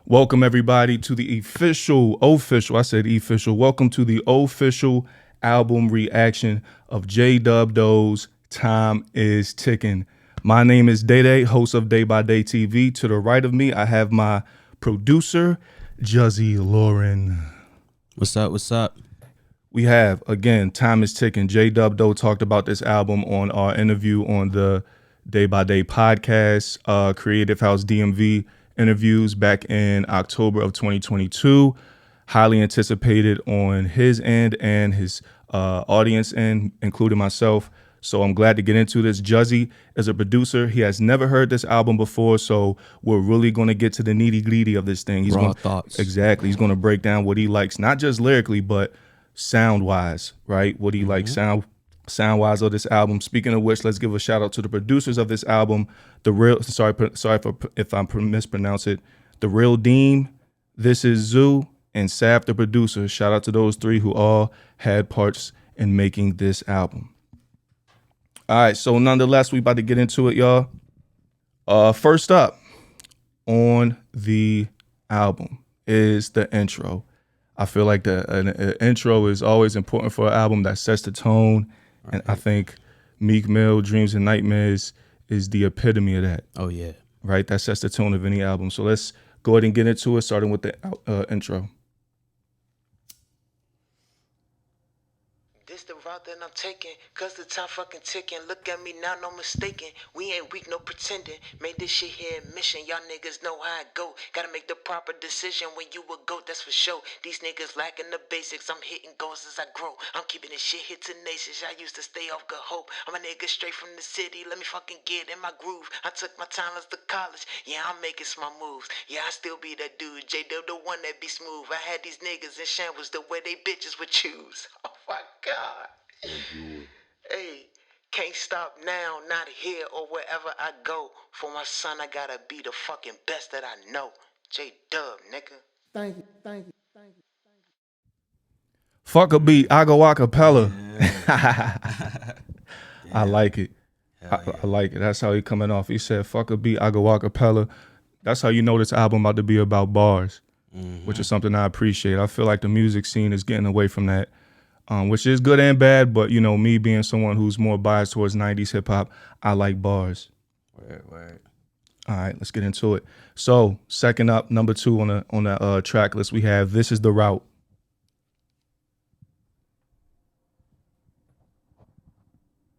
Welcome everybody to the official, welcome to the official album reaction of J-Dub Doe's Time is Ticking. My name is Day, host of Day by Day TV. To the right of me, I have my producer, Juzzi Lauren. What's up? We have, again, Time is Ticking. J-Dub Doe talked about this album on our interview on the Day by Day podcast, Creative House DMV interviews back in October of 2022. Highly anticipated on his end and his audience end, including myself. So I'm glad to get into this. Juzzi is a producer. He has never heard this album before, so we're really going to get to the nitty-gritty of this thing. Raw thoughts. Exactly. He's going to break down what he likes, not just lyrically, but sound-wise, right? What he likes sound-wise of this album. Speaking of which, let's give a shout-out to the producers of this album. Sorry if I mispronounce it. The Real Dean, This Is Zoo, and Saf, the producer. Shout out to those three who all had parts in making this album. All right, so nonetheless, we about to get into it, y'all. First up on the album is the intro. I feel like an intro is always important for an album that sets the tone, and I think Meek Mill, Dreams and Nightmares is the epitome of that. Oh, yeah. Right? That sets the tone of any album. So let's go ahead and get into it, starting with the intro. This the route that I'm taking, cause the time fucking ticking. Look at me now, no mistaking. We ain't weak, no pretending. Made this shit here a mission, y'all niggas know how it go. Gotta make the proper decision when you a goat, that's for sure. These niggas lacking the basics, I'm hitting goals as I grow. I'm keeping this shit here tenacious, I used to stay off good hope. I'm a nigga straight from the city, let me fucking get in my groove. I took my talents to college, yeah, I'm making smart moves. Yeah, I still be that dude, J-Dub the one that be smooth. I had these niggas in shambles the way they bitches would choose. Oh my God. Hey, can't stop now, not here or wherever I go. For my son, I gotta be the fucking best that I know. J-Dub, nigga. Thank you. Fuck a beat, I go acapella. I like it. I like it. That's how he coming off. He said, fuck a beat, I go acapella. That's how you know this album about to be about bars, which is something I appreciate. I feel like the music scene is getting away from that. Which is good and bad, but you know, me being someone who's more biased towards 90s hip hop, I like bars. Word. All right, let's get into it. So, second up, number 2 on the track list, we have This Is the Route.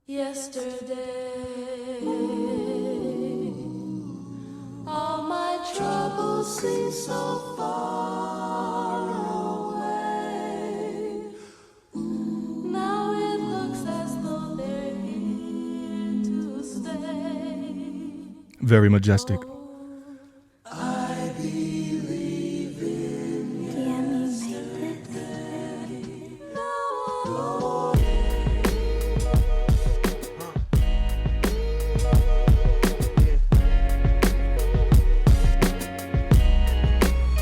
Yesterday, all my troubles seem so far away. Now it looks as though they're here to stay. Very majestic. I believe in yesterday. No.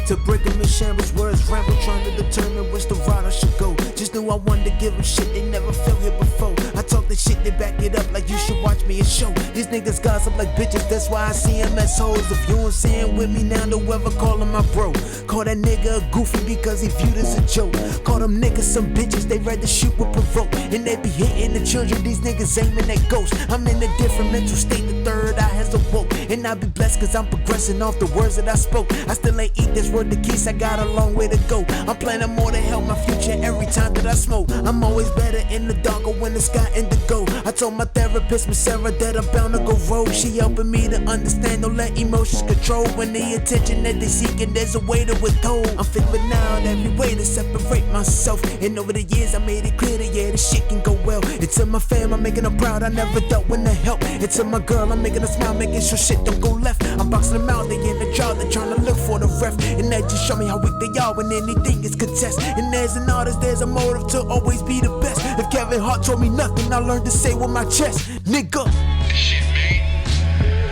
To break them in shambles, words ramble, trying to determine which the route I should go. Just knew I wanted to give them shit they never felt here before. I talk the shit, they back it up like you should watch me a show. These niggas gossip like bitches, that's why I see them as hoes. If you ain't saying with me now, don't ever call him my bro. Call that nigga a goofy because he viewed as a joke. Call them niggas some bitches, they rather shoot with provoke. And they be hitting the children, these niggas aiming at ghosts. I'm in a different mental state, the third eye has awoke. And I be blessed cause I'm progressing off the words that I spoke. I still ain't eat this word the keys, I got a long way to go. I'm planning more to help my future every time that I smoke. I'm always better in the dark or when the sky indigo. I told my therapist, Miss Sarah, that I'm bound to go rogue. She helping me to understand, don't let emotions control. When the attention that they seeking, there's a way to withhold. I'm figuring out every way to separate myself. And over the years, I made it clear that yeah, this shit can go well. And to my fam, I'm making them proud, I never doubt when to help. And to my girl, I'm making her smile, making sure shit don't go left. I'm boxing them out, they in the jar, they're trying to look for the ref. And that just show me how weak they are when anything is contest. And as an artist, there's a motive to always be the best. If Kevin Hart told me nothing, I learned to say with my chest, nigga. This shit made.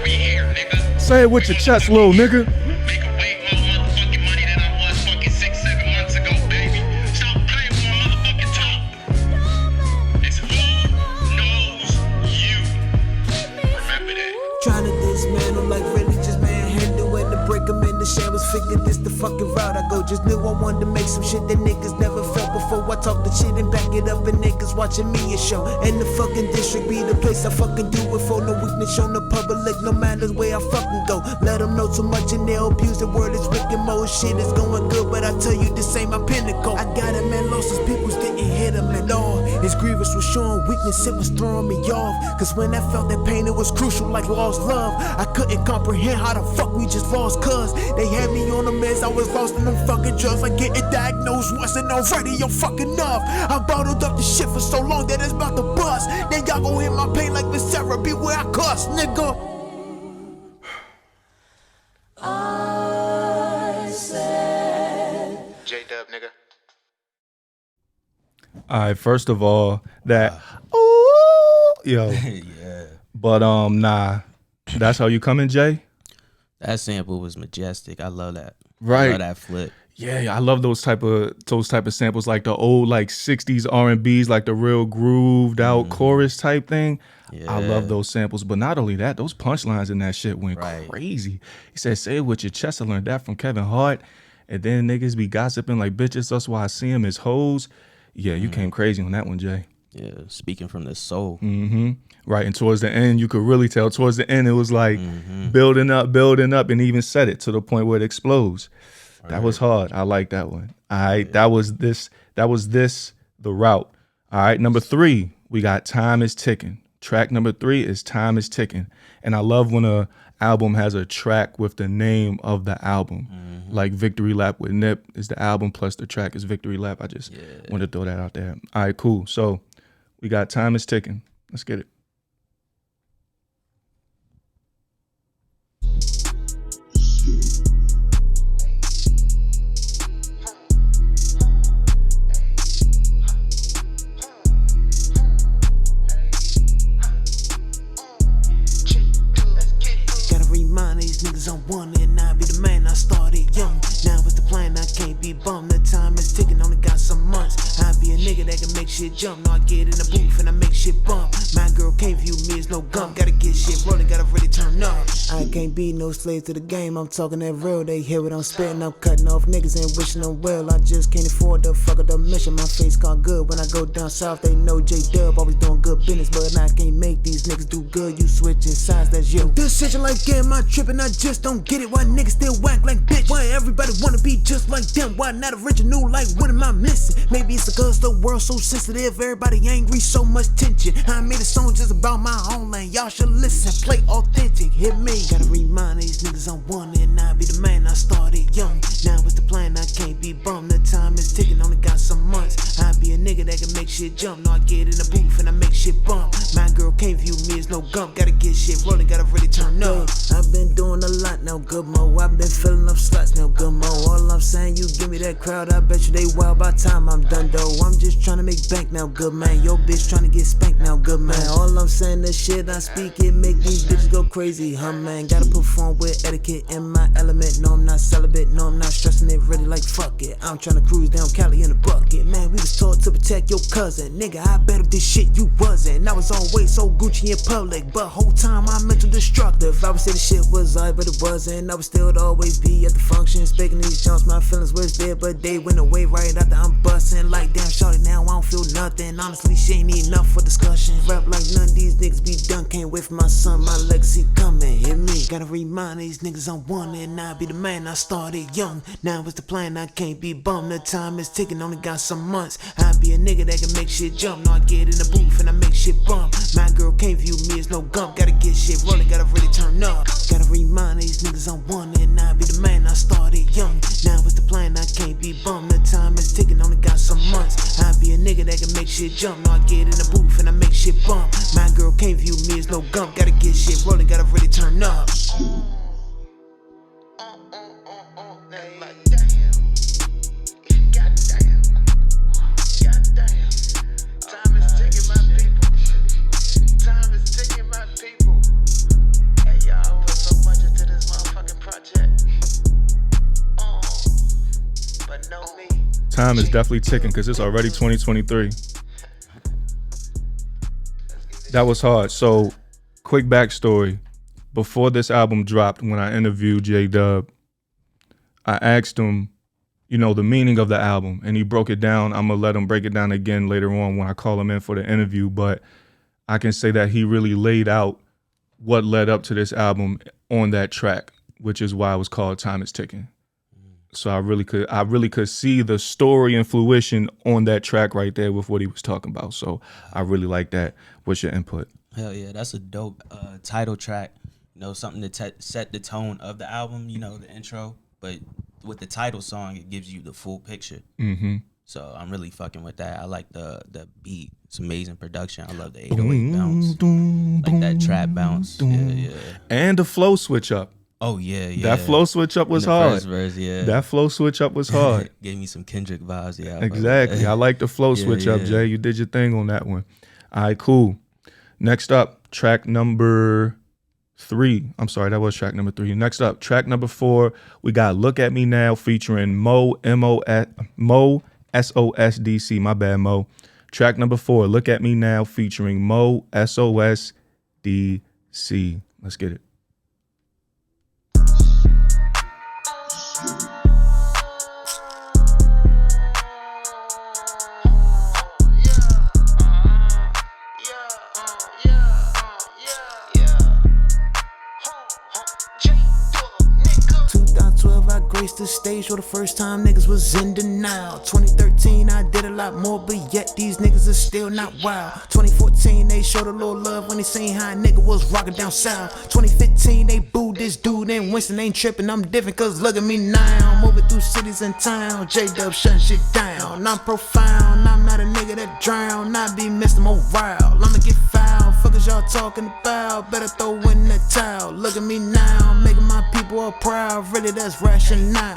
We here, nigga. Say it with your chest, little nigga. Make a way more motherfucking money than I was fucking 6-7 months ago, baby. Stop playing with my motherfucking top. It's who knows you. Remember that. Trying to dismantle like religious manhandle and to break them into shambles. was figured this the fucking route I go. Just knew I wanted to make some shit that niggas never felt before. I talk the shit and back it up, and niggas watching me a show. And the fucking district be the place I fucking do it for. No weakness shown the public, no matter where I fucking go. Let them know too much and they'll abuse the word. It's Rick and Mo, shit is going good, but I tell you this ain't my pinnacle. I got him and lost his peoples, didn't hit him at all. His grievance was showing weakness, it was throwing me off. Cause when I felt that pain, it was crucial like lost love. I couldn't comprehend how the fuck we just lost, cuz they had me on the meds, I was lost in them fucking drugs. Like getting diagnosed wasn't already your fucking enough. I bottled up the shit for so long that it's about to bust. Then y'all gon' hit my pain like Miss Therapy where I cuss, nigga. I said J-Dub, nigga. All right, first of all, that ooh, yo. Yeah. But nah. That's how you coming, Jay? That sample was majestic. I love that. Right. I love that flip. Yeah, I love those type of samples, like the old like 60s R&Bs, like the real grooved out chorus type thing. Yeah. I love those samples. But not only that, those punchlines in that shit went crazy. He said, "Say it with your chest." I learned that from Kevin Hart. And then niggas be gossiping like bitches. That's why I see him as hoes. Yeah, you came crazy on that one, Jay. Yeah, speaking from the soul. Right, and towards the end, you could really tell. Towards the end, it was like building up, and even said it to the point where it explodes. That was hard. I like that one. All right, that was this, the route. All right, number 3, we got Time Is Ticking. Track number 3 is Time Is Ticking. And I love when a album has a track with the name of the album. Like Victory Lap with Nip is the album, plus the track is Victory Lap. I just wanted to throw that out there. All right, cool. So we got Time Is Ticking. Let's get it. Niggas on one and I be the man. I started young. Now it's the plan. I can't be bummed. The time is ticking. Only got some months. I be a nigga that can make shit jump. No, I get in the booth and I make shit bump. My girl can't view me as no gump. Gotta get shit rolling. Gotta really turn up. I can't be no slave to the game. I'm talking that real. They hear what I'm spitting. I'm cutting off niggas and wishing them well. I just can't afford to fuck up the mission. My face caught good. When I go down south, they know J-Dub always doing good business. But I can't make these niggas do good. You switching sides, that's you. Decision like am I tripping? I just don't get it. Why niggas still whack like bitch? Why everybody wanna be just like them? Why not original? Like what am I missing? Maybe it's because the world's so sensitive. Everybody angry, so much tension. I made a song just about my own lane. Y'all should listen, play authentic, hit me. Gotta remind these niggas I'm one and I be the man. I started young. Now it's the plan. I can't be bummed. The time is ticking. Only got some months. I be a nigga that can make shit jump. No, I get in the booth and I make shit bump. My girl can't view me as no gump. Gotta get shit rolling. Gotta really turn up. I've been doing a lot now, good mo. I've been filling up slots now, good mo. All I'm saying, you give me that crowd, I bet you they wild by time I'm done though. I'm just trying to make bank now, good man. Yo bitch trying to get spanked now, good man. All I'm saying, the shit I speak, it make these bitches go crazy, huh man. Gotta perform with etiquette in my element. No, I'm not celibate, no, I'm not stressing it really like fuck it. I'm trying to cruise down Cali in a bucket. Man, we was taught to protect your cousin. Nigga, I bet if this shit you wasn't. I was always so Gucci in public, but whole time I'm mental destructive. I would say the shit was alright, but it wasn't. I would still always be at the function. Speaking these jumps, my feelings was there, but they went away right after I'm busting. Like damn, shorty, now I don't feel nothing. Honestly, she ain't enough for discussion. Rap like none of these niggas be done. Can't wait for my son, my legacy coming. Hit me. Gotta remind these niggas I'm one and I be the man. I started young. Now it's the plan. I can't be bummed. The time is ticking. Only got some months. I be a nigga that can make shit jump. No, I get in the booth and I make shit bump. My girl can't view me as no gump. Gotta get shit rolling. Gotta really turn up. Gotta remind these niggas I'm one and I be the man. I started young. Now it's the plan. I can't be bummed. The time is ticking. Only got some months. I be a nigga that can make shit jump. No, I get in the booth and I make shit bump. My girl can't view me as no gump. Gotta get shit rolling. Gotta really turn up. Time is definitely ticking because it's already 2023. That was hard. So, quick backstory. Before this album dropped, when I interviewed J-Dub, I asked him, you know, the meaning of the album, and he broke it down. I'm gonna let him break it down again later on when I call him in for the interview, but I can say that he really laid out what led up to this album on that track, which is why it was called Time Is Ticking. So I really could see the story and fruition on that track right there with what he was talking about. So I really like that. What's your input? Hell yeah, that's a dope title track. You know, something to set the tone of the album, you know, the intro. But with the title song, it gives you the full picture. Mm-hmm. So I'm really fucking with that. I like the beat. It's amazing production. I love the 808 bounce. Like that trap bounce. Yeah. And the flow switch up. Oh, yeah. That flow switch up was In the hard. first verse, yeah. That flow switch up was hard. Gave me some Kendrick vibes, yeah. Exactly. I like the flow switch up, Jay. You did your thing on that one. All right, cool. Next up, track number 3. I'm sorry, that was track number 3. Next up, track number 4, we got Look At Me Now featuring MoeSOS DC. My bad, Mo. Track number 4, Look At Me Now featuring MoeSOS DC. Let's get it. The stage for the first time niggas was in denial. 2013 I did a lot more, but yet these niggas are still not wild. 2014 they showed a little love when they seen how a nigga was rocking down south. 2015 they booed this dude and Winston ain't tripping. I'm different cause look at me now, moving through cities and town. J-Dub shutting shit down. I'm profound, I'm not a nigga that drown. I be Mr. Morale, I'ma get foul. Fuck is y'all talking about? Better throw in the towel. Look at me now, making my people all proud. Really that's rational.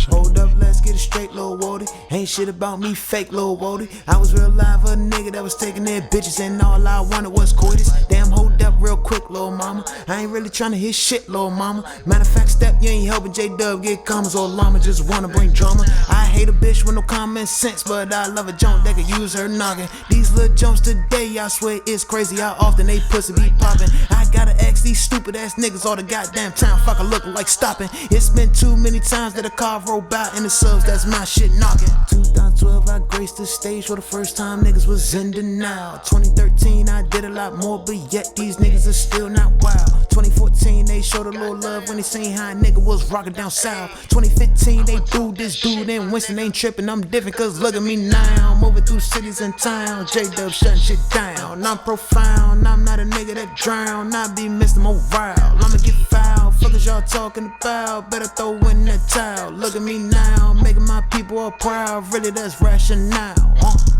Hold up, let's get it straight, Lil Wody. Ain't shit about me, fake Lil Wody. I was real live, a nigga that was taking their bitches, and all I wanted was coitus. Damn, hold up real quick, Lil Mama. I ain't really tryna hear shit, Lil Mama. Matter of fact, step, you ain't helping J-Dub get commas, or llama just wanna bring drama. I hate a bitch with no common sense, but I love a junk that could use her noggin. These little jumps today, I swear it's crazy how often they pussy be popping. I gotta ask these stupid ass niggas all the goddamn time, fuck I look like stopping. It's been too many times that a car roll by in the subs, that's my shit knocking. 2012 I graced the stage for the first time, niggas was in denial. 2013 I did a lot more, but yet these niggas are still not wild. 2014 they showed a little love when they seen how a nigga was rocking down south. 2015 they booed this dude and Winston ain't tripping. I'm different cause look at me now, moving through cities and town. J-Dub shutting shit down. I'm profound, I'm not a nigga that drown. I be Mr. Morale, I'ma get foul. Fuck is y'all talking about? Better throw in the towel. Look at me now, making my people all proud. Really that's rationale.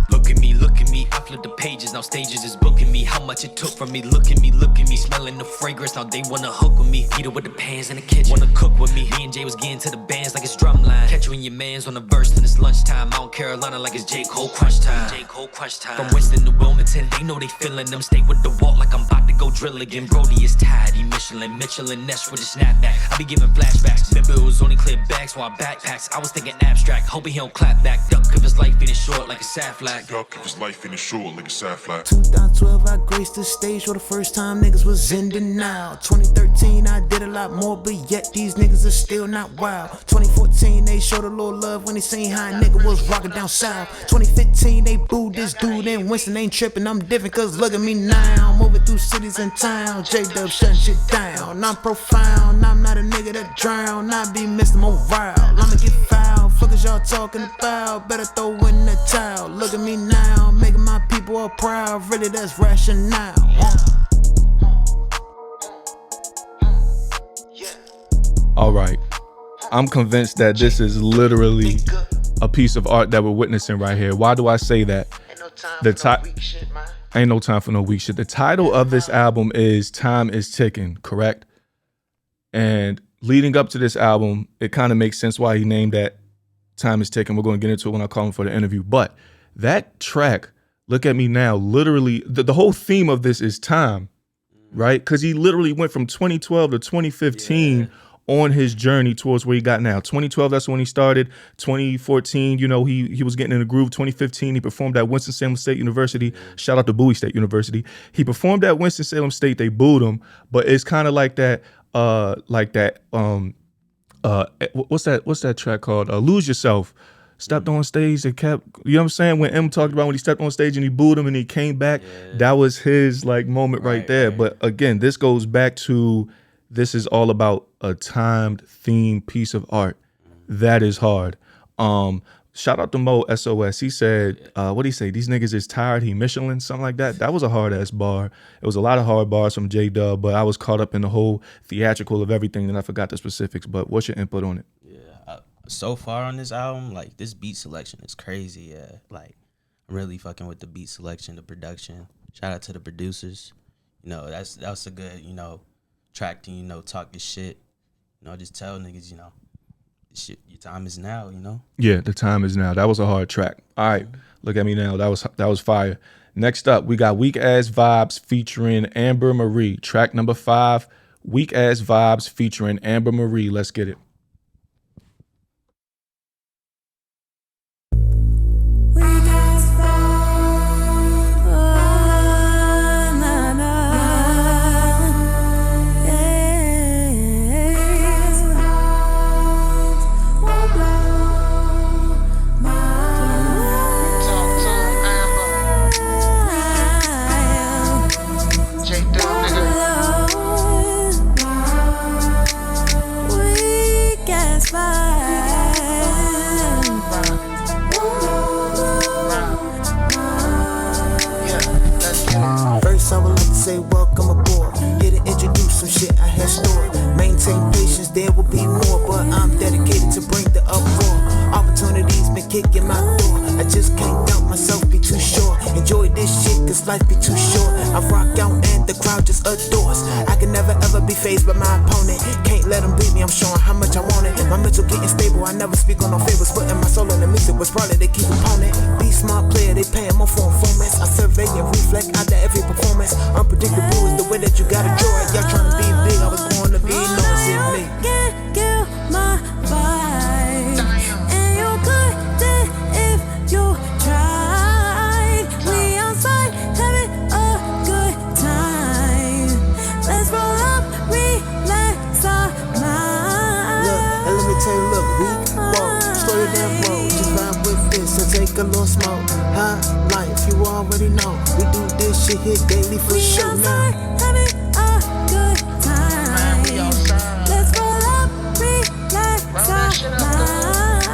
Look at me, I flip the pages, now stages is booking me. How much it took from me, look at me, smelling the fragrance, now they wanna hook with me. Peter with the pans in the kitchen, wanna cook with me. Me and Jay was getting to the bands like it's drumline. Catch you in your mans on the verse, then it's lunchtime. Out in Carolina like it's J. Cole crunch time. From Winston to Wilmington, they know they feeling them. Stay with the walk like I'm about to go drill again. Brody is tired, he Mitchell and Ness with a snapback. I be giving flashbacks, remember it was only clear bags while backpacks. I was thinking abstract, hoping he don't clap back. Duck if his life ain't short like a sad flag. Duck if his life ain't short like a sad flag. 2012 I graced the stage for the first time, niggas was in denial. 2013 I did a lot more, but yet these niggas are still not wild. 2014 they showed a little love when they seen how a nigga was rocking down south. 2015 they booed this dude and Winston ain't tripping. I'm different cause look at me now, moving through cities and town. J-Dub shutting shit down. I'm profound, I'm not a nigga that drown. I be Mr. Morale, I'ma get foul. Fuck is y'all talking about? Better throw in the towel. Look at me now, making my people all proud. Really that's rationale. All right. I'm convinced that this is literally a piece of art that we're witnessing right here. Why do I say that? Ain't no time for no weak shit. The title of this album is Time Is Ticking, correct? And leading up to this album, it kind of makes sense why he named that Time Is Ticking. We're going to get into it when I call him for the interview. But that track, Look At Me Now, literally, the whole theme of this is time, right? Because he literally went from 2012 to 2015 on his journey towards where he got now. 2012, that's when he started. 2014, you know, he was getting in the groove. 2015, he performed at Winston-Salem State University. Shout out to Bowie State University. He performed at Winston-Salem State. They booed him, but it's kind of like that what's that track called? Lose Yourself. Stepped on stage and kept, you know what I'm saying? When M talked about when he stepped on stage and he booed him and he came back, that was his like moment right there. Right. But again, this goes back to, this is all about a timed theme piece of art. That is hard. Shout out to MoeSOS. He said, what did he say? These niggas is tired. He Michelin, something like that. That was a hard ass bar. It was a lot of hard bars from J-Dub, but I was caught up in the whole theatrical of everything and I forgot the specifics. But what's your input on it? So far on this album, like this beat selection is crazy. Yeah, like I'm really fucking with the beat selection, the production. Shout out to the producers. You know, that's a good, you know, track to, you know, talk your shit. You know, just tell niggas, you know, shit, your time is now. You know. Yeah, the time is now. That was a hard track. All right, look at me now. That was fire. Next up, we got Weak Ass Vibes featuring Amber Marie. Track number 5, Weak Ass Vibes featuring Amber Marie. Let's get it. I would like to say welcome aboard. Here to introduce some shit I had stored. Maintain patience, there will be more, but I'm dedicated to bring the uproar. Opportunities been kicking my door. I just can't doubt myself, be too sure. Enjoy this shit, cause life be too short. I rock out and the crowd just adores. I can never ever be faced by my opponent. Can't let them beat me, I'm showing how much I want it. My mental getting stable, I never speak on no favors. Putting my soul on the music was probably they keep opponent. Be smart player, they paying more for informants. I survey and reflect out to every performance. Unpredictable is the way that you gotta draw it. Y'all trying to be big, I was born to be noticed in me. Can't kill my vibe. And you could if you tried. We outside having a good time. Let's roll up, relax our mind. Look, and let me tell you, look, we walk, slow your damn road. Just vibe with this and take a little smoke. High life, you already know. We do this shit here daily for sure now. Having a good time. Man, we outside. Let's roll up, relax our mind.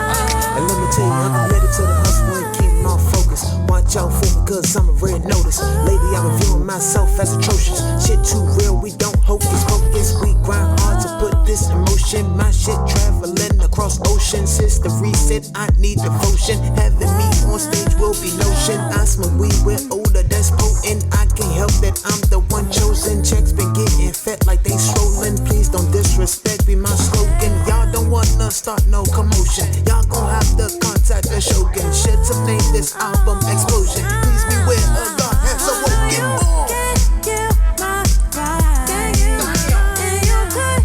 And let me tell you, I'm committed to the hustle and keep my focus. Watch out for me, cause I'm a red notice. Lately, I've been viewing myself as atrocious. Shit too real, we don't hocus pocus. We grind hard to put this in motion. My shit traveling across oceans. Since the reset, I need devotion. Having me on stage will be notion. I smoke weed with odor that's potent. I can't help that I'm the one chosen. Checks been getting fat like they swollen. Please don't disrespect, be my slogan. Y'all don't wanna start no commotion. Y'all gon' have to contact the Shogun. Shit to name this album Explosion. Please beware of God has awoken more. Can't kill my vibe. And you could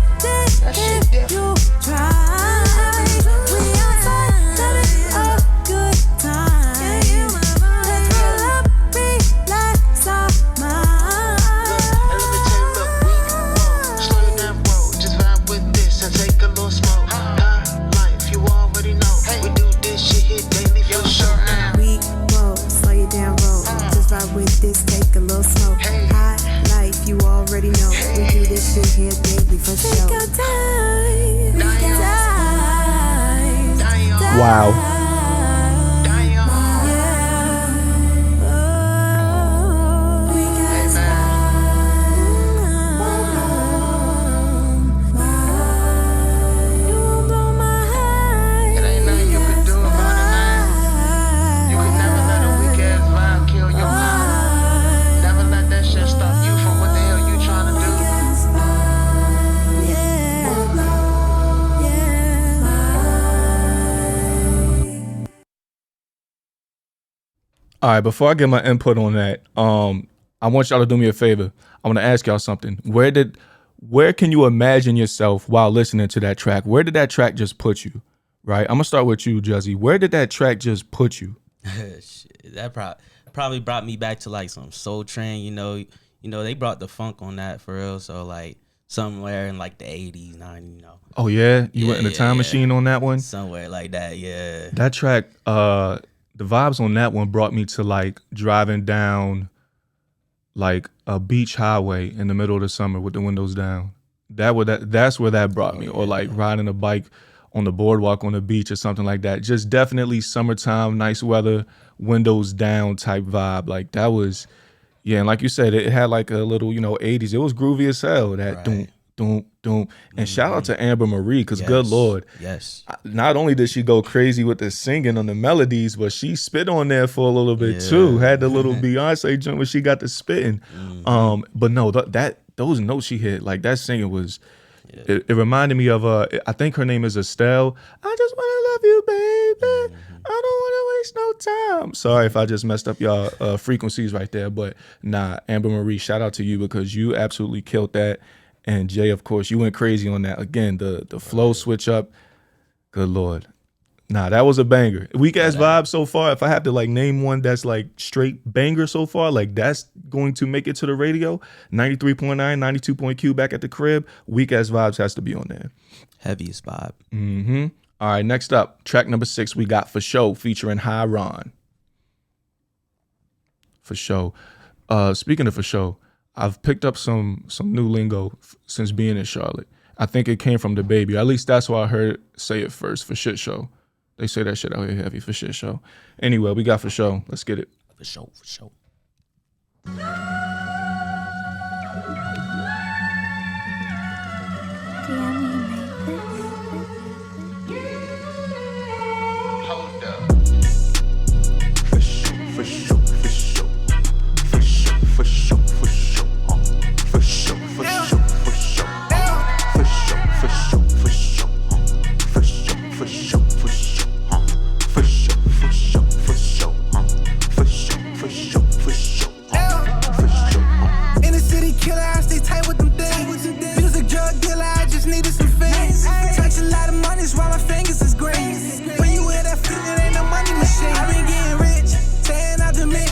if you tried. We outside having a good time. Let's roll up, relax our mind. And let me tell you, look, we walk, slow your damn road. Just vibe with this and take a little smoke. High life, you already know. We do this shit here daily for sure now. We roll, slow you down, roll. Just vibe with this, take a little smoke. High life, you already know. We do this shit here daily for sure. Take our time, time. Wow. All right, before I get my input on that, I want y'all to do me a favor. I want to ask y'all something. Where can you imagine yourself while listening to that track? Where did that track just put you? Right? I'm gonna start with you, Juzzi. Where did that track just put you? Shit, that probably brought me back to like some Soul Train. You know, they brought the funk on that for real. So like somewhere in like the 80s, 90s, Oh yeah, you went in the time machine on that one. somewhere like that. Yeah, That track, the vibes on that one brought me to like driving down like a beach highway in the middle of the summer with the windows down. That's where that brought me. Or like riding a bike on the boardwalk on the beach or something like that. Just definitely summertime, nice weather, windows down type vibe. Like that was, yeah. And like you said, it had like a little, 80s. It was groovy as hell. That doom, doom, doom. And shout out to Amber Marie, because good Lord. Yes. Not only did she go crazy with the singing on the melodies, but she spit on there for a little bit too. Had the little Beyonce joint where she got the spitting. But no, those notes she hit, like that singing was, it reminded me of, I think her name is Estelle. I just want to love you, baby. I don't want to waste no time. Sorry if I just messed up y'all frequencies right there, but nah, Amber Marie, shout out to you because you absolutely killed that. And Jay, of course, you went crazy on that. Again, the flow switch up, good Lord. Nah, that was a banger. Weak ass vibe so far. If I have to like name one that's like straight banger so far, like that's going to make it to the radio. 93.9, 92.Q back at the crib. Weak ass vibes has to be on there. Heaviest vibe. Mm-hmm. All right, next up, track number 6, we got Fasho featuring Highh'ronn. Fasho. Speaking of Fasho, I've picked up some new lingo since being in Charlotte. I think it came from the baby. At least that's why I heard say it first, for shit show. They say that shit out here heavy, for shit show. Anyway, we got Fasho. Let's get it. For sure. Hold up. In the city, killer, I stay tight with them things. Music drug dealer, I just needed some fame. Touch a lot of money, while my fingers is green. When you wear that fit, it ain't no money machine. I been getting rich, staying out the mix.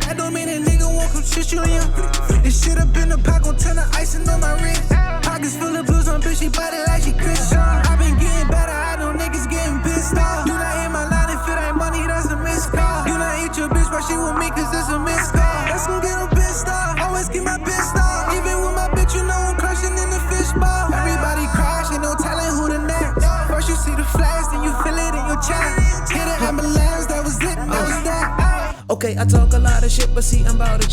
That don't mean a nigga won't come shit you in. This shit up in the pack, gon' turn the icing on my wrist. Pockets full of blues on bitch, she body like she Christian. I been getting better, I know niggas getting pissed off. You not in my line, if it ain't money, that's a missed call. You not eat your bitch, but she with me, cause it's a missed call. That's gon' get them pissed off, always keep my pissed off. Even with my bitch, you know I'm crushing in the fishbowl. Everybody crash, ain't no telling who the next. First you see the flash, then you feel it in your chest. Hit an ambulance, that was it, that was that. Okay, I talk a lot of shit, but see, I'm about it,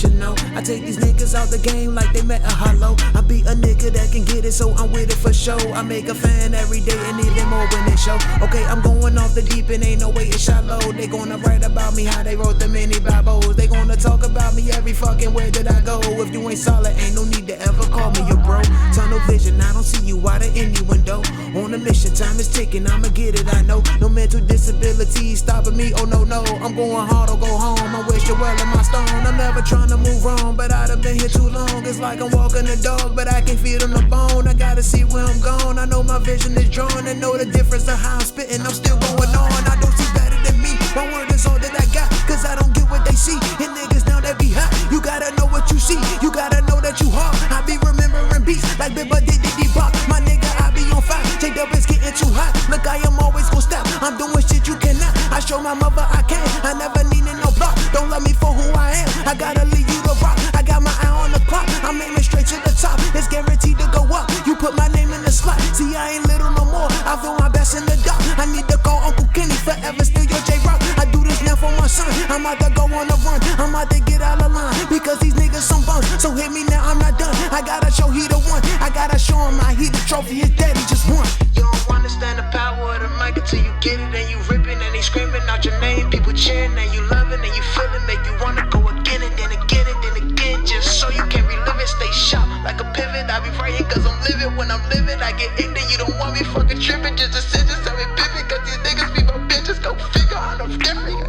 I take these niggas out the game like they met a hollow. I be a nigga that can get it, so I'm with it for show. I make a fan every day and even more when they show. Okay, I'm going off the deep and ain't no way it's shallow. They gonna write about me how they wrote the mini Bibles. They gonna talk about me every fucking where that I go. If you ain't solid, ain't no need to ever call me your bro. Tunnel vision, I don't see you out of innuendo. On a mission, time is ticking, I'ma get it, I know. No mental disability stopping me, oh no, I'm going hard or go home. I wish you well in my stone. I'm never trying to move wrong, but I'd have been here too long. It's like I'm walking a dog, but I can feel on the bone. I gotta see where I'm going. I know my vision is drawn. I know the difference of how I'm spitting. I'm still going on. I don't see better than me. My word is all that I got, cause I don't get what they see. And niggas now that be hot. You gotta know what you see. You gotta know that you hard. I be remembering beats like Bibba did bop. My nigga, I be on fire. J-Dub is getting too hot. Look, I am always gon' stop. I'm doing shit you cannot. I show my mother I can. I never needed no block. Don't love me for who I am. I gotta leave you to rock. I got my eye on the clock. I'm aiming straight to the top. It's guaranteed to go up. You put my name in the slot. See, I ain't little no more. I feel my best in the dark. I need to call Uncle Kenny. Forever still your J-Rock. I do this now for my son. I'm about to go on a run. I'm about to get out of line. Because these niggas some bums. So hit me now, I'm not done. I gotta show he the one. I gotta show him I he the trophy. His daddy just won. You don't understand the power of the mic until you get it. And you ripping and they screaming out your name. People cheering and you loving and you feeling. Make you wanna go again and then again and then again. Just so you can relive it. Stay sharp like a pivot. I be right here cause I'm living. When I'm living I get ignorant. You don't want me fucking tripping. Just decisions I be pimping. Cause these niggas be my bitches. Go figure out I'm different.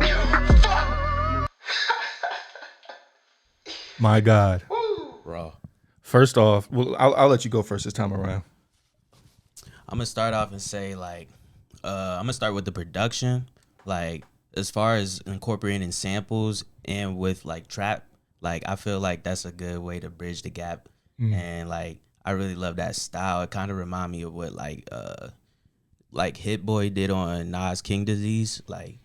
Fuck. My God. Raw. First off, well, I'll let you go first this time around. I'm gonna start off and say like, I'm gonna start with the production. Like as far as incorporating samples and with like trap, like I feel like that's a good way to bridge the gap. And like I really love that style. It kind of remind me of what like Hit Boy did on Nas King Disease, like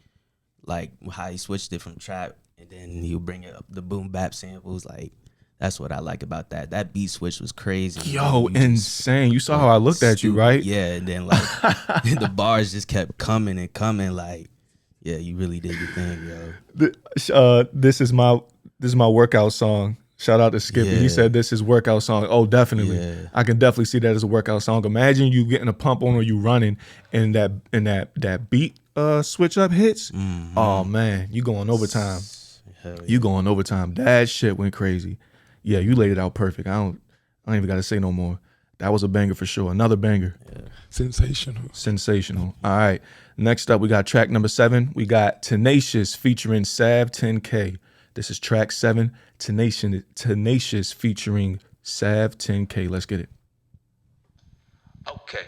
how he switched it from trap and then he'll bring it up the boom bap samples. Like that's what I like about that. That beat switch was crazy. Yo, insane. You saw how I looked at you, right? Yeah, and then like the bars just kept coming and coming. Like, yeah, you really did your thing, yo. This is my workout song. Shout out to Skippy. Yeah. He said this is workout song. Oh, definitely. Yeah. I can definitely see that as a workout song. Imagine you getting a pump on or you running and that beat switch up hits. Mm-hmm. Oh man, you going overtime. Hell yeah. You going overtime. That shit went crazy. Yeah, you laid it out perfect. I don't even gotta say no more. That was a banger for sure. Another banger. Yeah. Sensational. All right. Next up, we got track number 7. We got Tenacious featuring Sav 10K. This is track 7, Tenacious featuring Sav 10K. Let's get it. Okay.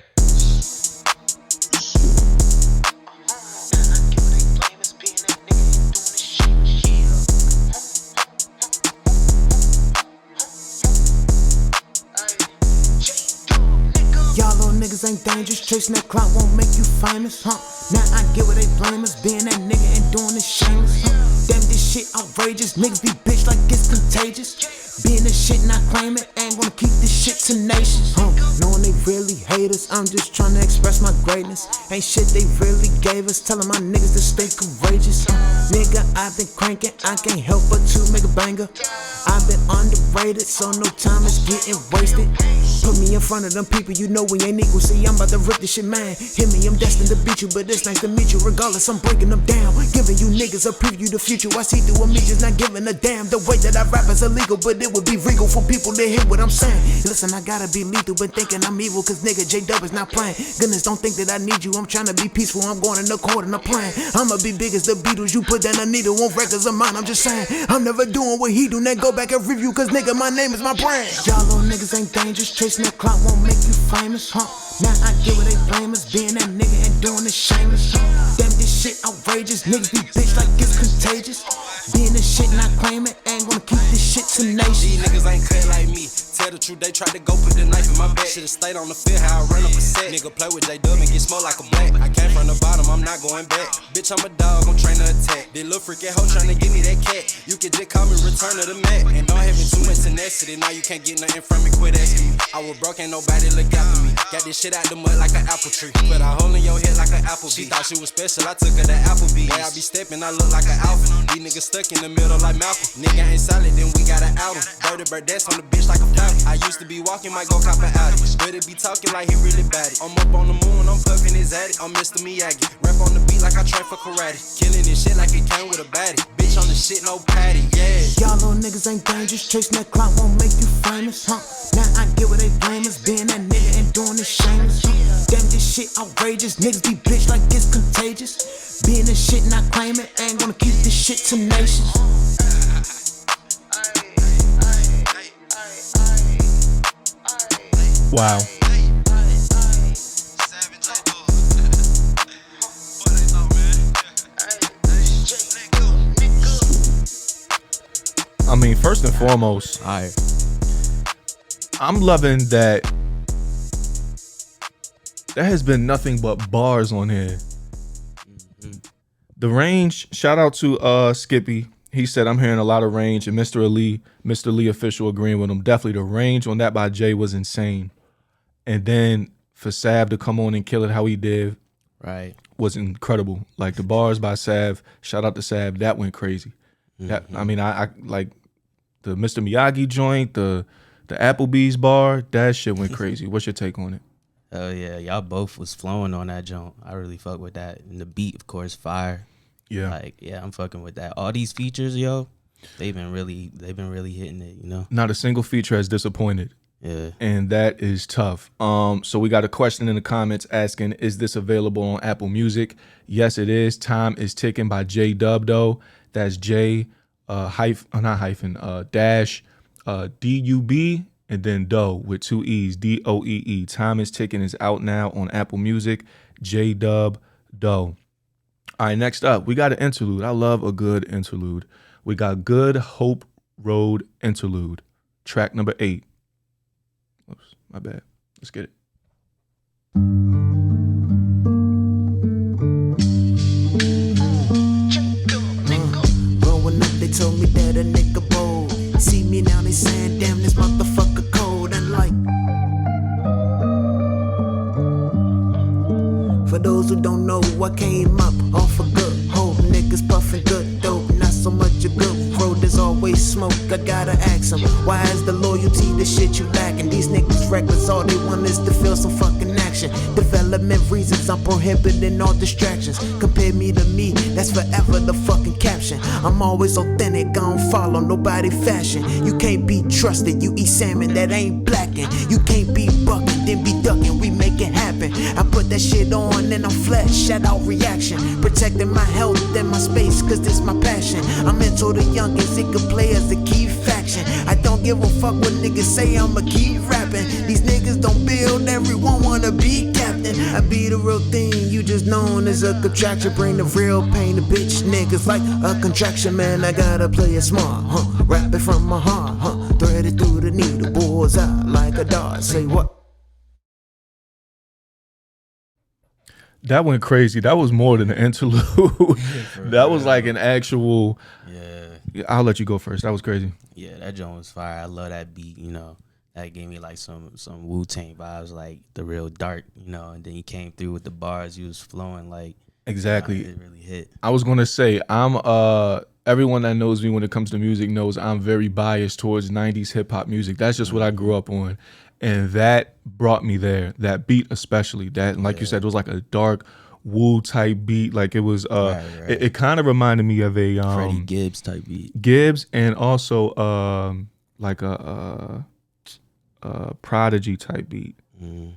Y'all little niggas ain't dangerous, chasing that clout won't make you famous, huh? Now I get what they blame us, being that nigga and doing this shameless, huh? Damn, this shit outrageous, niggas be bitch like it's contagious. Being this shit and I claim it, ain't gonna keep this shit tenacious, huh? Knowing they really hate us, I'm just trying to express my greatness. Ain't shit they really gave us, telling my niggas to stay courageous, huh? Nigga, I've been cranking, I can't help but to make a banger. I've been underrated, so no time is getting wasted. Put me in front of them people, you know we ain't equal. See, I'm about to rip this shit, man. Hit me, I'm destined to beat you, but it's nice to meet you. Regardless, I'm breaking them down, giving you niggas a preview the future. I see through me, just not giving a damn. The way that I rap is illegal, but it would be regal for people to hear what I'm saying. Listen, I gotta be lethal, but thinking I'm evil, cause nigga J-Dub is not playing. Goodness, don't think that I need you, I'm trying to be peaceful. I'm going in the court and I'm playing. I'ma be big as the Beatles, you put down a needle on records of mine. I'm just saying, I'm never doing what he do. Now go back and review, cause nigga, my name is my brand. Y'all little niggas ain't dangerous, chasing that clout won't make you famous, huh? Now I get what they blame us, being that nigga and doing this shameless, huh? Damn, this shit outrageous, niggas be bitch like it's contagious. Being this shit and I claim it, ain't gonna keep this shit tenacious. These niggas ain't cut like me. Tell the truth, they tried to go put the knife in my back. Should've stayed on the field, how I run up a set. Nigga play with J-Dub and get smoked like a black. I came from the bottom, I'm not going back. Bitch, I'm a dog, I'm trained to attack. This little freaky hoe tryna give me that cat. You can just call me return of the Mac. And don't have too much tenacity, now you can't get nothing from me, quit asking me. I was broke, ain't nobody look after me. Got this shit out the mud like an apple tree. Put a hole in your head like an apple bee. She thought she was special, I took her to Applebee's. Way I be stepping, I look like an alpha. These niggas stuck in the middle like Malcolm. Nigga ain't solid, then we got an album. Dirty bird dance on the bitch like a falcon. I used to be walking, might go cop an Audi. But it be talking like he really bad it. I'm up on the moon, I'm puffing his addy. I'm Mr. Miyagi. Rap on the beat like I train for karate. Killing this shit like it came with a baddie. Bitch on the shit, no patty, yeah. Y'all little niggas ain't dangerous, chasing that clout won't make you famous, huh? Now I get what they blame us, being that nigga and doing this shameless, huh? Damn, this shit outrageous, niggas be bitch like it's contagious. Being this shit and I claim it, ain't gonna keep this shit tenacious. Wow. I mean, first and foremost, I'm loving that there has been nothing but bars on here. The range, shout out to Skippy. He said, I'm hearing a lot of range, and Mr. Lee official agreeing with him. Definitely the range on that by Jay was insane. And then for Sav to come on and kill it how he did, Right. was incredible. Like the bars by Sav, shout out to Sav, that went crazy. That, I mean, I like the Mr. Miyagi joint, the Applebee's bar, that shit went crazy. What's your take on it? Oh yeah, y'all both was flowing on that joint. I really fuck with that. And the beat, of course, fire. Yeah. Like, yeah, I'm fucking with that. All these features, yo, they've been really hitting it, you know? Not a single feature has disappointed. Yeah. And that is tough. So we got a question in the comments asking, is this available on Apple Music? Yes, it is. Time is Ticking by J-Dub Doee. That's J dash D-U-B and then Doe with 2 E's, D-O-E-E. Time is Ticking is out now on Apple Music. J-Dub Doee. All right, next up, we got an interlude. I love a good interlude. We got Good Hope Road Interlude, track number 8. Oops. My bad. Let's get it. Growing up, they told me that a nigga bold. See me now, they saying, damn, this motherfucker cold. And like, for those who don't know, I came up off a good hope. Niggas puffin' good dope, not so much a good road. There's always smoke. I gotta ask them, why is the loyalty the shit you lacking? These niggas reckless, all they want is to feel some fucking action. Development reasons, I'm prohibiting all distractions. Compare me to me, that's forever the fucking caption. I'm always authentic, I don't follow nobody fashion. You can't be trusted, you eat salmon that ain't blacking. You can't be bucking, then be ducking, we make it happen. I put that shit on and I'm flesh, shout out reaction. Protecting my health and my space, cause this my passion. I'm into the youngest, it could play as a key faction. I don't give a fuck what niggas say, I'ma keep rapping. These niggas don't build, everyone wanna be captain. I be the real thing, you just known as a contraction. Bring the real pain to bitch niggas like a contraction. Man, I gotta play it smart, rap it from my heart, thread it through the needle, bullseye like a dart. Say what? That went crazy. That was more than an interlude. That was like an actual. Yeah. I'll let you go first. That was crazy. Yeah, that joint was fire. I love that beat. You know, that gave me like some Wu-Tang vibes, like the real dark. You know, and then he came through with the bars. He was flowing like exactly. It really hit. I was gonna say I'm everyone that knows me when it comes to music knows I'm very biased towards 90s hip hop music. That's just what I grew up on. And that brought me there. That beat especially. That, like you said, it was like a dark Wu type beat. Like it was Right. it kind of reminded me of a Freddie Gibbs type beat. Gibbs, and also like a Prodigy type beat.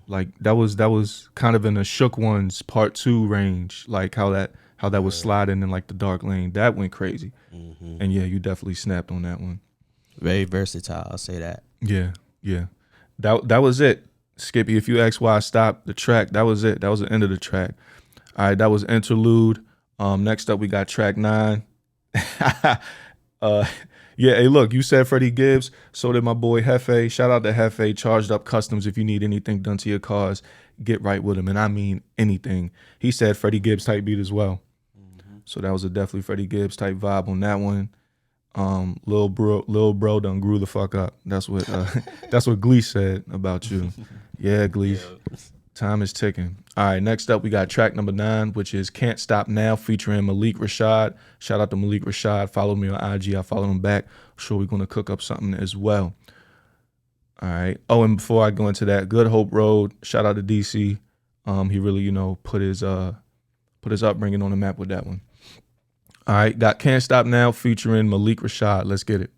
Like that was kind of in the Shook Ones Part 2 range, like how that was sliding in like the dark lane. That went crazy. And yeah, you definitely snapped on that one. Very versatile, I'll say that. Yeah. That was it. Skippy, if you ask why I stopped the track, that was it. That was the end of the track. All right, that was Interlude. Next up, we got track 9. Yeah, hey, look, you said Freddie Gibbs. So did my boy Hefe. Shout out to Hefe, Charged Up Customs. If you need anything done to your cars, get right with him. And I mean anything. He said Freddie Gibbs type beat as well. So that was a definitely Freddie Gibbs type vibe on that one. Lil bro done grew the fuck up. That's what Glee said about you. Yeah, Glee. Time is ticking. All right, next up we got track number 9, which is Can't Stop Now featuring Malik Rashod. Shout out to Malik Rashod. Follow me on IG. I follow him back. I'm sure we're gonna cook up something as well. All right. Oh, and before I go into that, Good Hope Road. Shout out to DC. He really, put his upbringing on the map with that one. All right, got Can't Stop Now featuring Malik Rashod. Let's get it.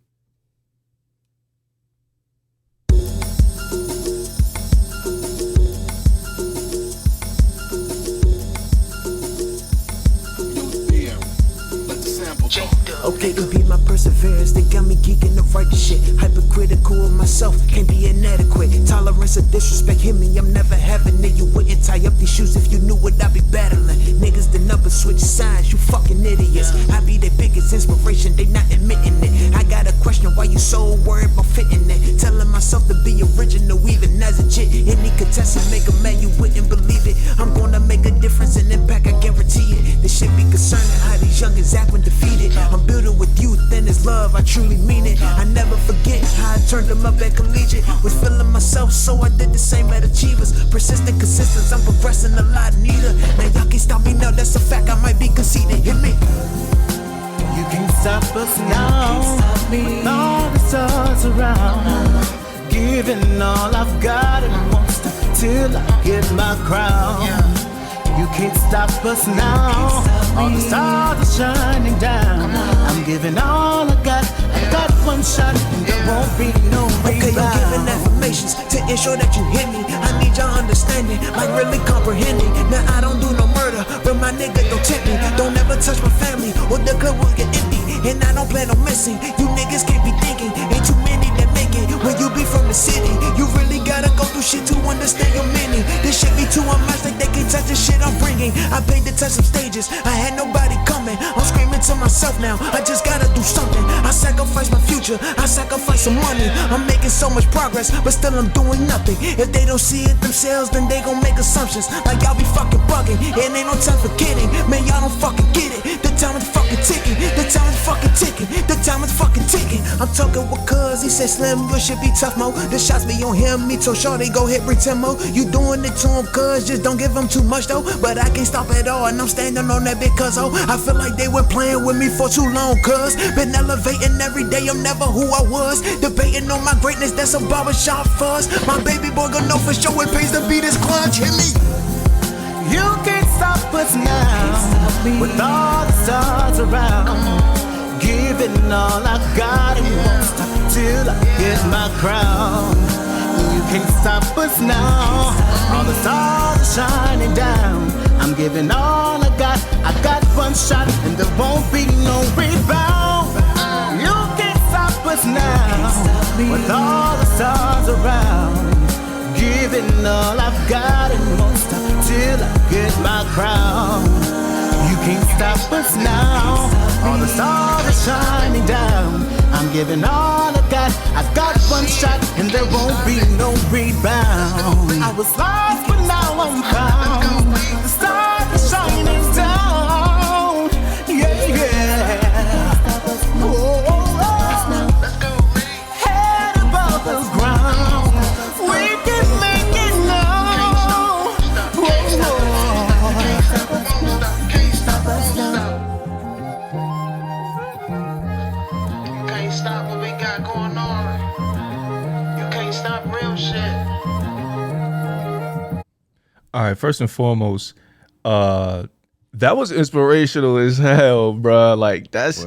Okay, to be my perseverance, they got me geeking to write the shit. Hypercritical of myself, can't be inadequate. Tolerance of disrespect, hit me, I'm never having it. You wouldn't tie up these shoes if you knew what I'd be battling. Niggas, the numbers switch sides, you fucking idiots. I be their biggest inspiration, they not admitting it. I got a question, why you so worried about fitting it? Telling myself to be original, even as a jit. Any contestant make a man, you wouldn't believe it. I'm gonna make a difference and impact, I guarantee it. This shit be concerning how these youngins act when defeated. I'm building with youth and it's love, I truly mean it. I never forget how I turned them up at collegiate. Was feeling myself, so I did the same at Achievers. Persistent, consistent, I'm progressing a lot neater. Now y'all can't stop me now, that's a fact, I might be conceited. Hit me. You can't stop us now. With all the stars around, giving all I've got and won't stop till I get my crown. You can't stop us now. All the stars are shining down. I'm giving all I got. I got one shot and there won't be no rebound. Okay, I'm giving affirmations to ensure that you hear me. I need your understanding, like really comprehending. Now I don't do no murder, but my nigga don't tempt me. Don't ever touch my family or the club will get empty. And I don't plan on missing. You niggas can't be thinking, ain't too many that make it. When you be from the city, you really gotta go through shit to understand your meaning. This shit be too unmatched, like they can't touch the shit I'm bringing. I paid to touch some stages, I had nobody coming. I'm screaming to myself now, I just gotta do something. I sacrifice my future future. I sacrifice some money. I'm making so much progress, but still I'm doing nothing. If they don't see it themselves, then they gon' make assumptions. Like y'all be fucking bugging. It ain't no time for kidding. Man, y'all don't fucking get it. The time is fucking ticking. The time is fucking ticking. The time is fucking ticking. I'm talking with cuz. He said, Slim, you should be tough, mo. The shots be on him. Me told Shorty, go hit bring 10 more. You doing it to him, cuz. Just don't give him too much, though. But I can't stop at all. And I'm standing on that because, oh, I feel like they were playing with me for too long, cuz. Been elevating every day. I'm never who I was. Debating on my greatness. That's a barbershop fuzz. My baby boy gonna know for sure it pays to be this clutch. Hit me. You can't stop us now, with all the stars around. Giving all I got and won't stop till I get my crown. You can't stop us now, all the stars are shining down. I'm giving all I got one shot and there won't be no rebound. You can't stop us now, with all the stars around. Giving all I've got and won't stop till I get my crown. You can't stop us now, all the stars are shining down. I'm giving all I got one shot and there won't be no rebound. I was lost but now I'm found. The stars are shining down. Yeah, yeah. Oh, oh, oh. Head above the ground. We can make it now. Oh, oh. Can't stop us now. Can't stop what we got going on. You can't stop real shit. All right, first and foremost, that was inspirational as hell, bruh. Like that's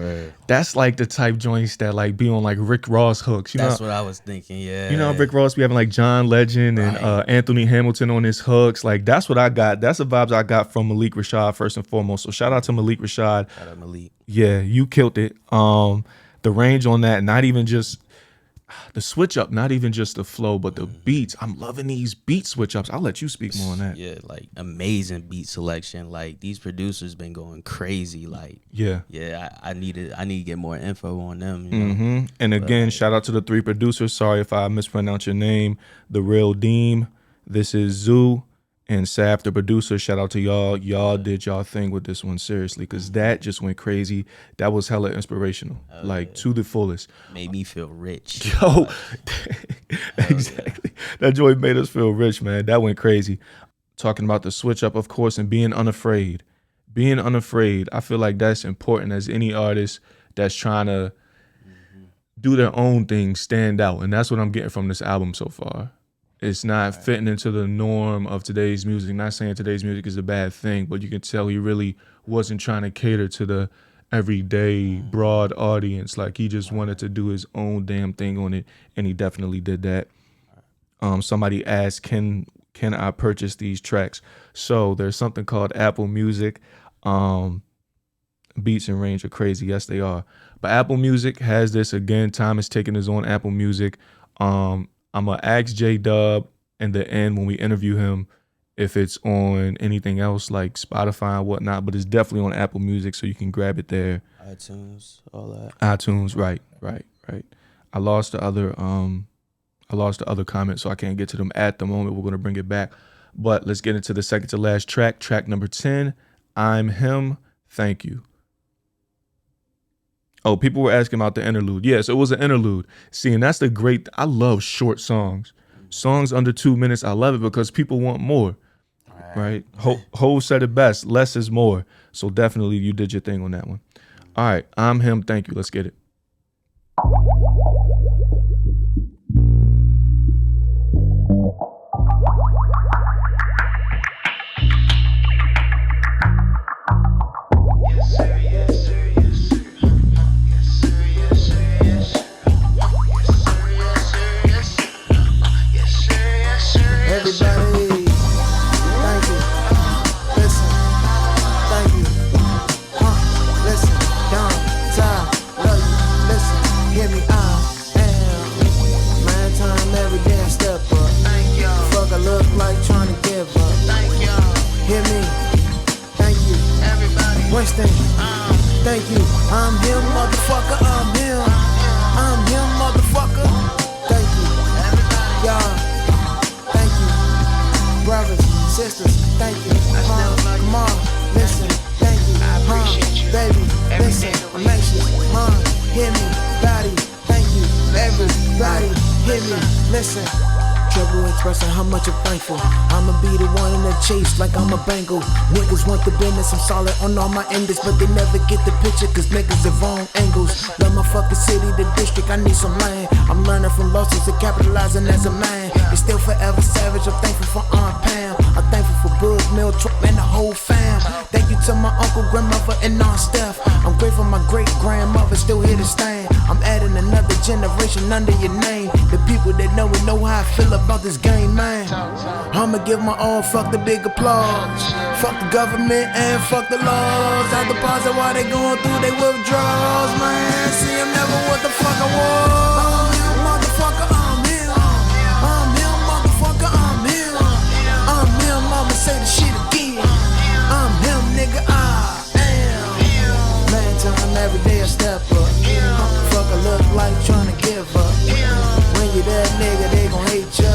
like the type joints that like be on like Rick Ross hooks. You That's know, what I was thinking. Yeah. you know, Rick Ross be having like John Legend and Anthony Hamilton on his hooks. Like that's what I got. That's the vibes I got from Malik Rashod first and foremost. So shout out to Malik Rashod. Shout out Malik. Yeah, you killed it. The range on that, not even just the switch up, not even just the flow, but the beats. I'm loving these beat switch ups. I'll let you speak more on that. Yeah, like amazing beat selection. Like these producers been going crazy. Like Yeah. I need to get more info on them. You know? And again, shout out to the 3 producers. Sorry if I mispronounce your name. The Real Deem. This is Zoo and Saf, the producer. Shout out to y'all. Y'all did y'all thing with this one, seriously, because that just went crazy. That was hella inspirational, to the fullest. Made me feel rich. Yo, exactly. That joint made us feel rich, man. That went crazy. Talking about the switch up, of course, and being unafraid. Being unafraid, I feel like that's important as any artist that's trying to do their own thing, stand out. And that's what I'm getting from this album so far. It's not fitting into the norm of today's music. Not saying today's music is a bad thing, but you can tell he really wasn't trying to cater to the everyday broad audience. Like he just wanted to do his own damn thing on it, and he definitely did that. Somebody asked, can I purchase these tracks? So there's something called Apple Music. Beats and range are crazy. Yes, they are. But Apple Music has this again. Tom is taking his own Apple Music. I'm going to ask J-Dub in the end when we interview him if it's on anything else like Spotify and whatnot, but it's definitely on Apple Music, so you can grab it there. iTunes, all that. iTunes, right. I lost the other comment, so I can't get to them at the moment. We're going to bring it back. But let's get into the second to last track, track number 10, I'm Him, Thank You. Oh, people were asking about the interlude. Yes, it was an interlude. See, and that's the great, I love short songs. Songs under 2 minutes, I love it because people want more, right? Ho said it best, less is more. So definitely you did your thing on that one. All right, I'm Him, Thank You. Let's get it. Thank you, I'm him, motherfucker, I'm him. I'm him, motherfucker. Thank you, y'all. Thank you, brothers, sisters. Thank you. Come on, listen. Thank you, baby. Listen, I'm anxious. Hear me, body. Thank you, everybody. Hear me, listen. Trouble expressing how much I'm thankful. I'ma be the one in the chase like I'm a Bengal. Niggas want the business, I'm solid on all my endings, but they never get the picture cause niggas the wrong angles. Love my fucking city, the district, I need some land. I'm learning from losses and capitalizing as a man. It's still forever savage, I'm thankful for Aunt Pam. I'm thankful for Bud, Mill, Trump, and the whole fam. Thank you to my uncle, grandmother, and Aunt Steph. I'm grateful my great-grandmother still here to stand. I'm adding another generation under your name. The people that know it know how I feel about this game, man. I'ma give my all, fuck the big applause. Fuck the government and fuck the laws. I deposit while they going through they withdrawals, man. See, I'm never what the fuck I was. I'm him, motherfucker, I'm him. I'm him, motherfucker, I'm him. I'm him, I'ma say the shit again. I'm him, nigga, I am. Man, time every day I step up. Fuck I look like tryna give up. When you that nigga, they gon' hate ya.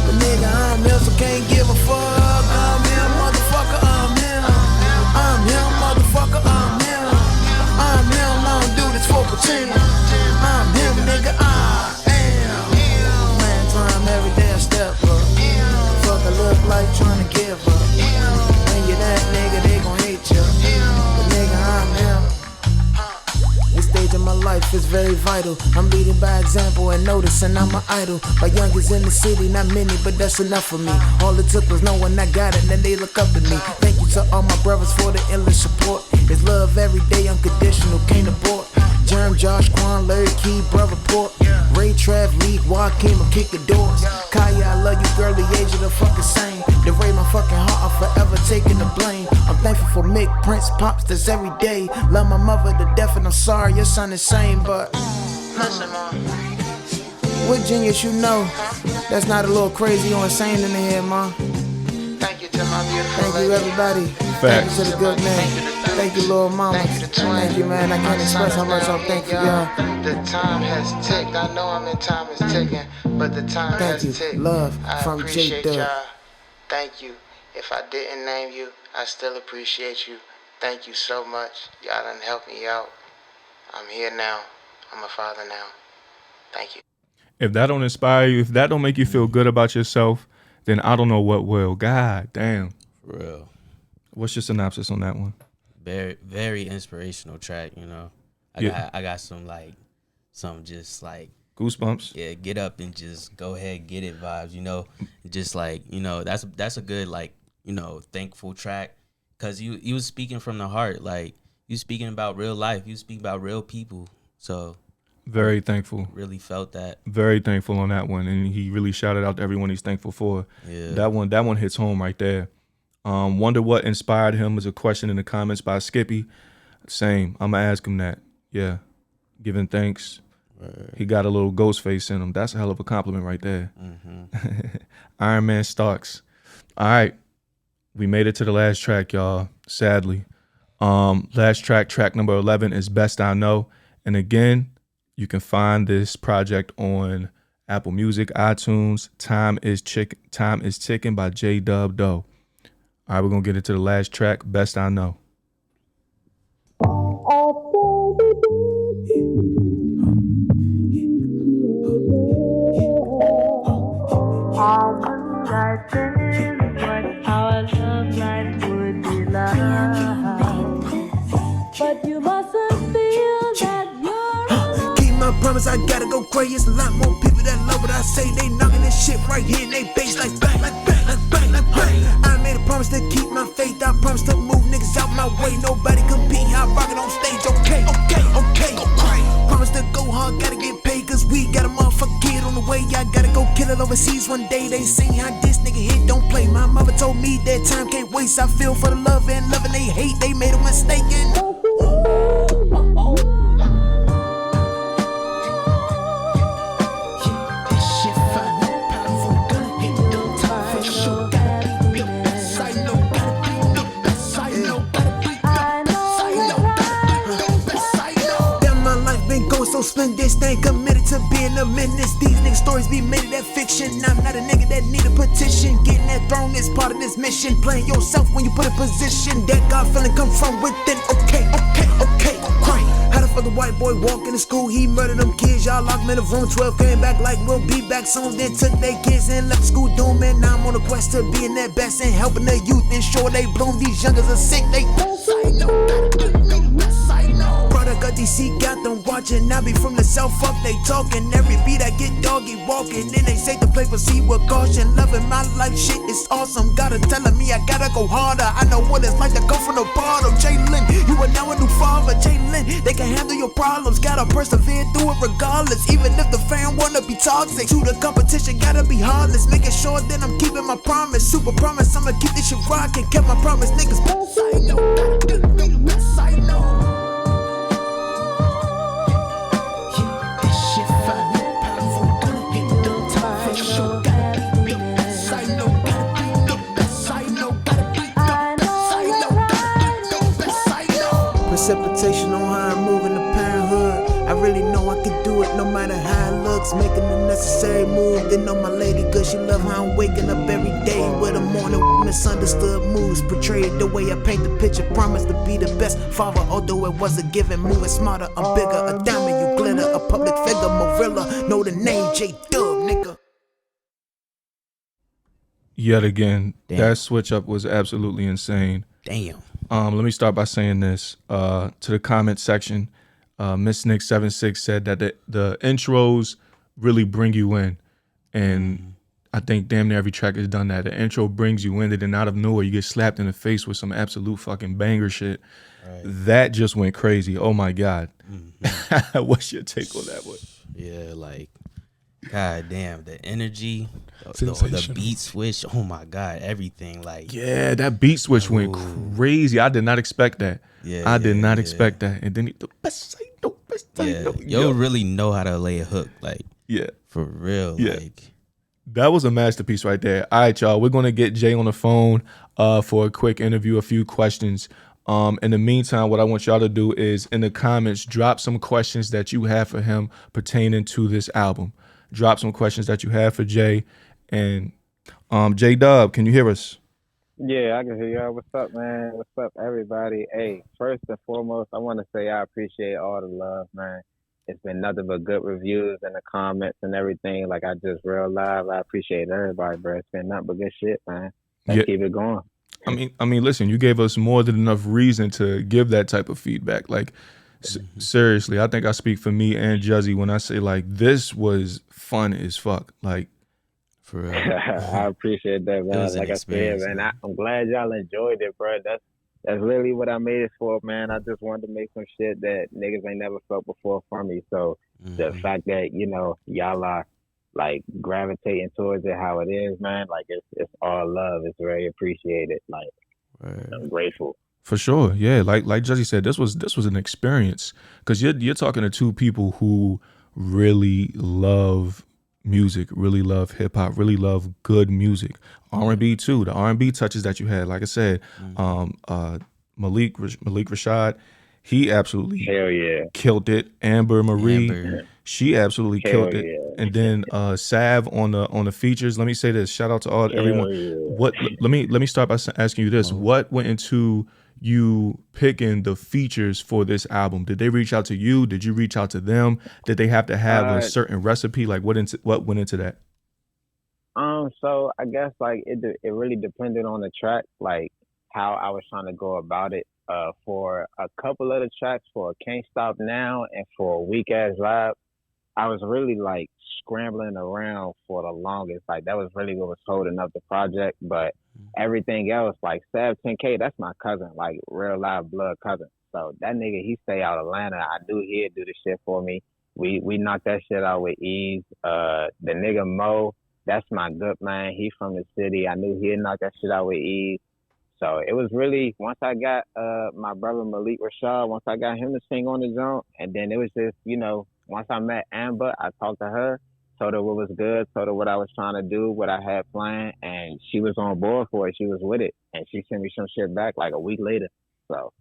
But nigga, I'm him, so can't give a fuck. I'm him, motherfucker, I'm him. I'm him, motherfucker, I'm him. I'm him, I don't do this for pretend. I'm him, nigga, I am. Man, time every day I step up. Fuck I look like tryna give up. When you that nigga, they gon' hate ya. But nigga, I'm him. This stage of my life is very vital. I'm leading by example and noticing I'm an idol. My youngest in the city, not many, but that's enough for me. All it took was knowing I got it, and then they look up to me. Thank you to all my brothers for the endless support. It's love every day, unconditional, can't abort. Germ, Josh, Quan, Larry Key, Brother Port, Ray, Trav, League, Joaquin, will kick the doors. Kaya, I love you, girl, the age of the fucking same. The Ray, my fucking heart, I'm forever taking the blame. I'm thankful for Mick, Prince, Pops, that's every day. Love my mother to death, and I'm sorry your son is sane, but listen, man. What genius you know? That's not a little crazy or insane in the head, man. Thank you to my beautiful Thank you, everybody. Facts. Thank you to the good man. Thank you, little mama. Thank you, man. I can't express how much I'm thankful, y'all. The time has ticked. I know I'm in time is ticking, but the time has ticked. Thank you. Love from J-Dub. Thank you. If I didn't name you, I still appreciate you. Thank you so much. Y'all done helped me out. I'm here now. I'm a father now. Thank you. If that don't inspire you, if that don't make you feel good about yourself, then I don't know what will. God damn. For real. What's your synopsis on that one? Very, very inspirational track, you know. I got some just like Goosebumps. Yeah, get up and just go ahead, get it vibes, you know. Just like, you know, that's a good, like, you know, thankful track. Cause you was speaking from the heart, like you speaking about real life, you speaking about real people. So very thankful. Really felt that. Very thankful on that one. And he really shouted out to everyone he's thankful for. Yeah. That one hits home right there. Wonder what inspired him is a question in the comments by Skippy. Same. I'm going to ask him that. Yeah. Giving thanks. Right. He got a little ghost face in him. That's a hell of a compliment right there. Mm-hmm. Iron Man Starks. All right. We made it to the last track, y'all. Sadly. Last track number 11 is Best I Know. And again, you can find this project on Apple Music, iTunes. Time is Ticking by J-Dub Doee. All right, we're going to get into the last track, Best I Know. Promise I gotta go crazy. It's a lot more people that love what I say. They knocking this shit right here in they face like bang, like bang, like bang, like bang. I made a promise to keep my faith. I promise to move niggas out my way. Nobody compete. I rock it on stage. Okay, go crazy. Promise to go hard. Gotta get paid cause we got a motherfucker kid on the way. I gotta go kill it overseas one day. They sing how this nigga hit. Don't play. My mother told me that time can't waste. I feel for the love and loving they hate. They made a mistake and so so spend this thing committed to being a menace. These niggas stories be made of that fiction. I'm not a nigga that need a petition. Getting that throne is part of this mission. Playing yourself when you put in position. That God feeling come from within. Okay, cry. How the fuck a white boy walk into school? He murdered them kids. Y'all locked him in a room. 12 came back like we'll be back soon. Then took their kids and left school dooming. Now I'm on a quest to being their best and helping the youth ensure they bloom. These youngers are sick. They product of DC got them watching. I be from the south, fuck they talking. Every beat I get doggy walking. Then they say to play for C with caution. Loving my life, shit is awesome. Gotta telling me I gotta go harder. I know what it's like to come from the bottom. Jalen, you are now a new father. Jalen, they can handle your problems. Gotta persevere through it regardless. Even if the fan wanna be toxic. To the competition, gotta be heartless. Making sure that I'm keeping my promise. Super promise, I'ma keep this shit rocking. Kept my promise, niggas. I know. Precipitation on how I'm moving to parenthood. I really know I can do it no matter how it looks. Making the necessary move. Then know my lady good. She love how I'm waking up every day with a morning misunderstood moves. Portrayed the way I paint the picture. Promise to be the best father, although it was a given. Moving smarter, I'm bigger. A diamond, you glitter. A public figure, Morilla. Know the name, J-Dub, nigga. Yet again, Damn. that switch up was absolutely insane. Damn. Let me start by saying this. To the comment section, Miss Nick 76 said that the intros really bring you in. And I think damn near every track has done that. The intro brings you in, and then out of nowhere you get slapped in the face with some absolute fucking banger shit. Right. That just went crazy. Oh my God. Mm-hmm. What's your take on that one? Yeah, like, God damn, the energy, the beat switch, oh my God, everything. Like, yeah, that beat switch went crazy. I did not expect that. Yeah, I did not expect that. And then the best side, yo really know how to lay a hook, like, yeah, for real. Yeah. Like, that was a masterpiece right there. All right, y'all, we're gonna get Jay on the phone for a quick interview, a few questions. In the meantime, what I want y'all to do is in the comments, drop some questions that you have for him pertaining to this album. Drop some questions that you have for Jay. And J-Dub, can you hear us? Yeah, I can hear y'all. What's up, man? What's up, everybody? Hey, first and foremost, I want to say I appreciate all the love, man. It's been nothing but good reviews in the comments and everything. Like I just realized, I appreciate everybody, bro. It's been nothing but good shit, man. Let's keep it going. I mean, listen, you gave us more than enough reason to give that type of feedback. Like, seriously, I think I speak for me and Juzzi when I say, like, this was fun as fuck. Like, for real. I appreciate that, man. Like I said, man, I'm glad y'all enjoyed it, bro. That's really what I made it for, man. I just wanted to make some shit that niggas ain't never felt before from me. So the fact that, you know, y'all are like gravitating towards it how it is, man, like it's all love. It's very appreciated. Like, I'm grateful. For sure, yeah. Like Juzzi said, this was an experience because you're talking to two people who really love music, really love hip hop, really love good music, R&B too. The R&B touches that you had, like I said, Malik Rashod, he absolutely killed it. Amber Marie, she absolutely killed it. And then Sav on the features. Let me say this. Shout out to everyone. What? Let me start by asking you this. What went into you picking the features for this album? Did they reach out to you? Did you reach out to them? Did they have to have a certain recipe? Like what went into that? So I guess like it really depended on the track, like how I was trying to go about it. For a couple of the tracks, for Can't Stop Now and for Weak Ass Vibe, I was really like scrambling around for the longest. Like that was really what was holding up the project. But everything else, like Sav 10K, that's my cousin, like real live blood cousin. So that nigga, he stay out Atlanta. I knew he'd do the shit for me. We knocked that shit out with ease. The nigga Mo, that's my good man. He from the city. I knew he'd knock that shit out with ease. So it was really, once I got my brother Malik Rashod, once I got him to sing on his own, and then it was just, you know, once I met Amber, I talked to her, told her what was good, told her what I was trying to do, what I had planned, and she was on board for it. She was with it, and she sent me some shit back like a week later. So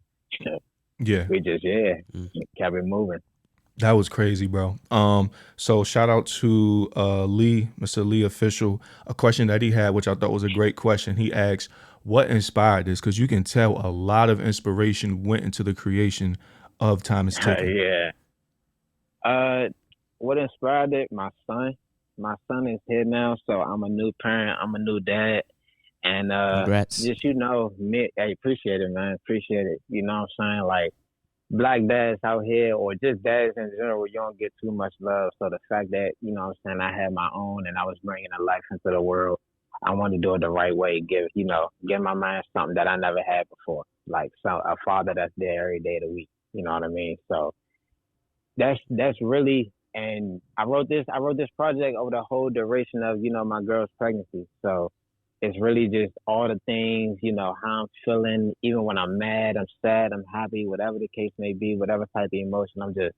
yeah, we just kept it moving. That was crazy, bro. So shout out to Lee, Mr. Lee Official. A question that he had, which I thought was a great question. He asked, "What inspired this?" Because you can tell a lot of inspiration went into the creation of Time Is Ticking. Yeah. What inspired it? My son. My son is here now, so I'm a new parent. I'm a new dad, and Congrats. just me. I appreciate it, man. Appreciate it. You know what I'm saying? Like black dads out here, or just dads in general, you don't get too much love. So the fact that what I'm saying, I had my own, and I was bringing a life into the world. I want to do it the right way. Give my man something that I never had before, like a father that's there every day of the week. You know what I mean? So that's really, and I wrote this project over the whole duration of my girl's pregnancy. So it's really just all the things, how I'm feeling, even when I'm mad, I'm sad, I'm happy, whatever the case may be, whatever type of emotion, I'm just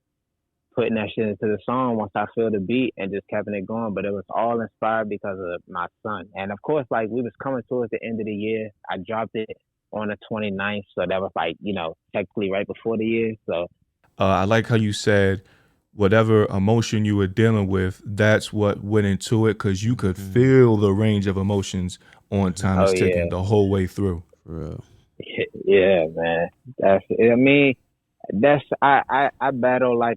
putting that shit into the song once I feel the beat and just keeping it going. But it was all inspired because of my son. And of course, like we was coming towards the end of the year. I dropped it on the 29th. So that was like, technically right before the year. So I like how you said whatever emotion you were dealing with, that's what went into it, because you could feel the range of emotions on Time Is Ticking the whole way through. For real. Yeah, man. I battle I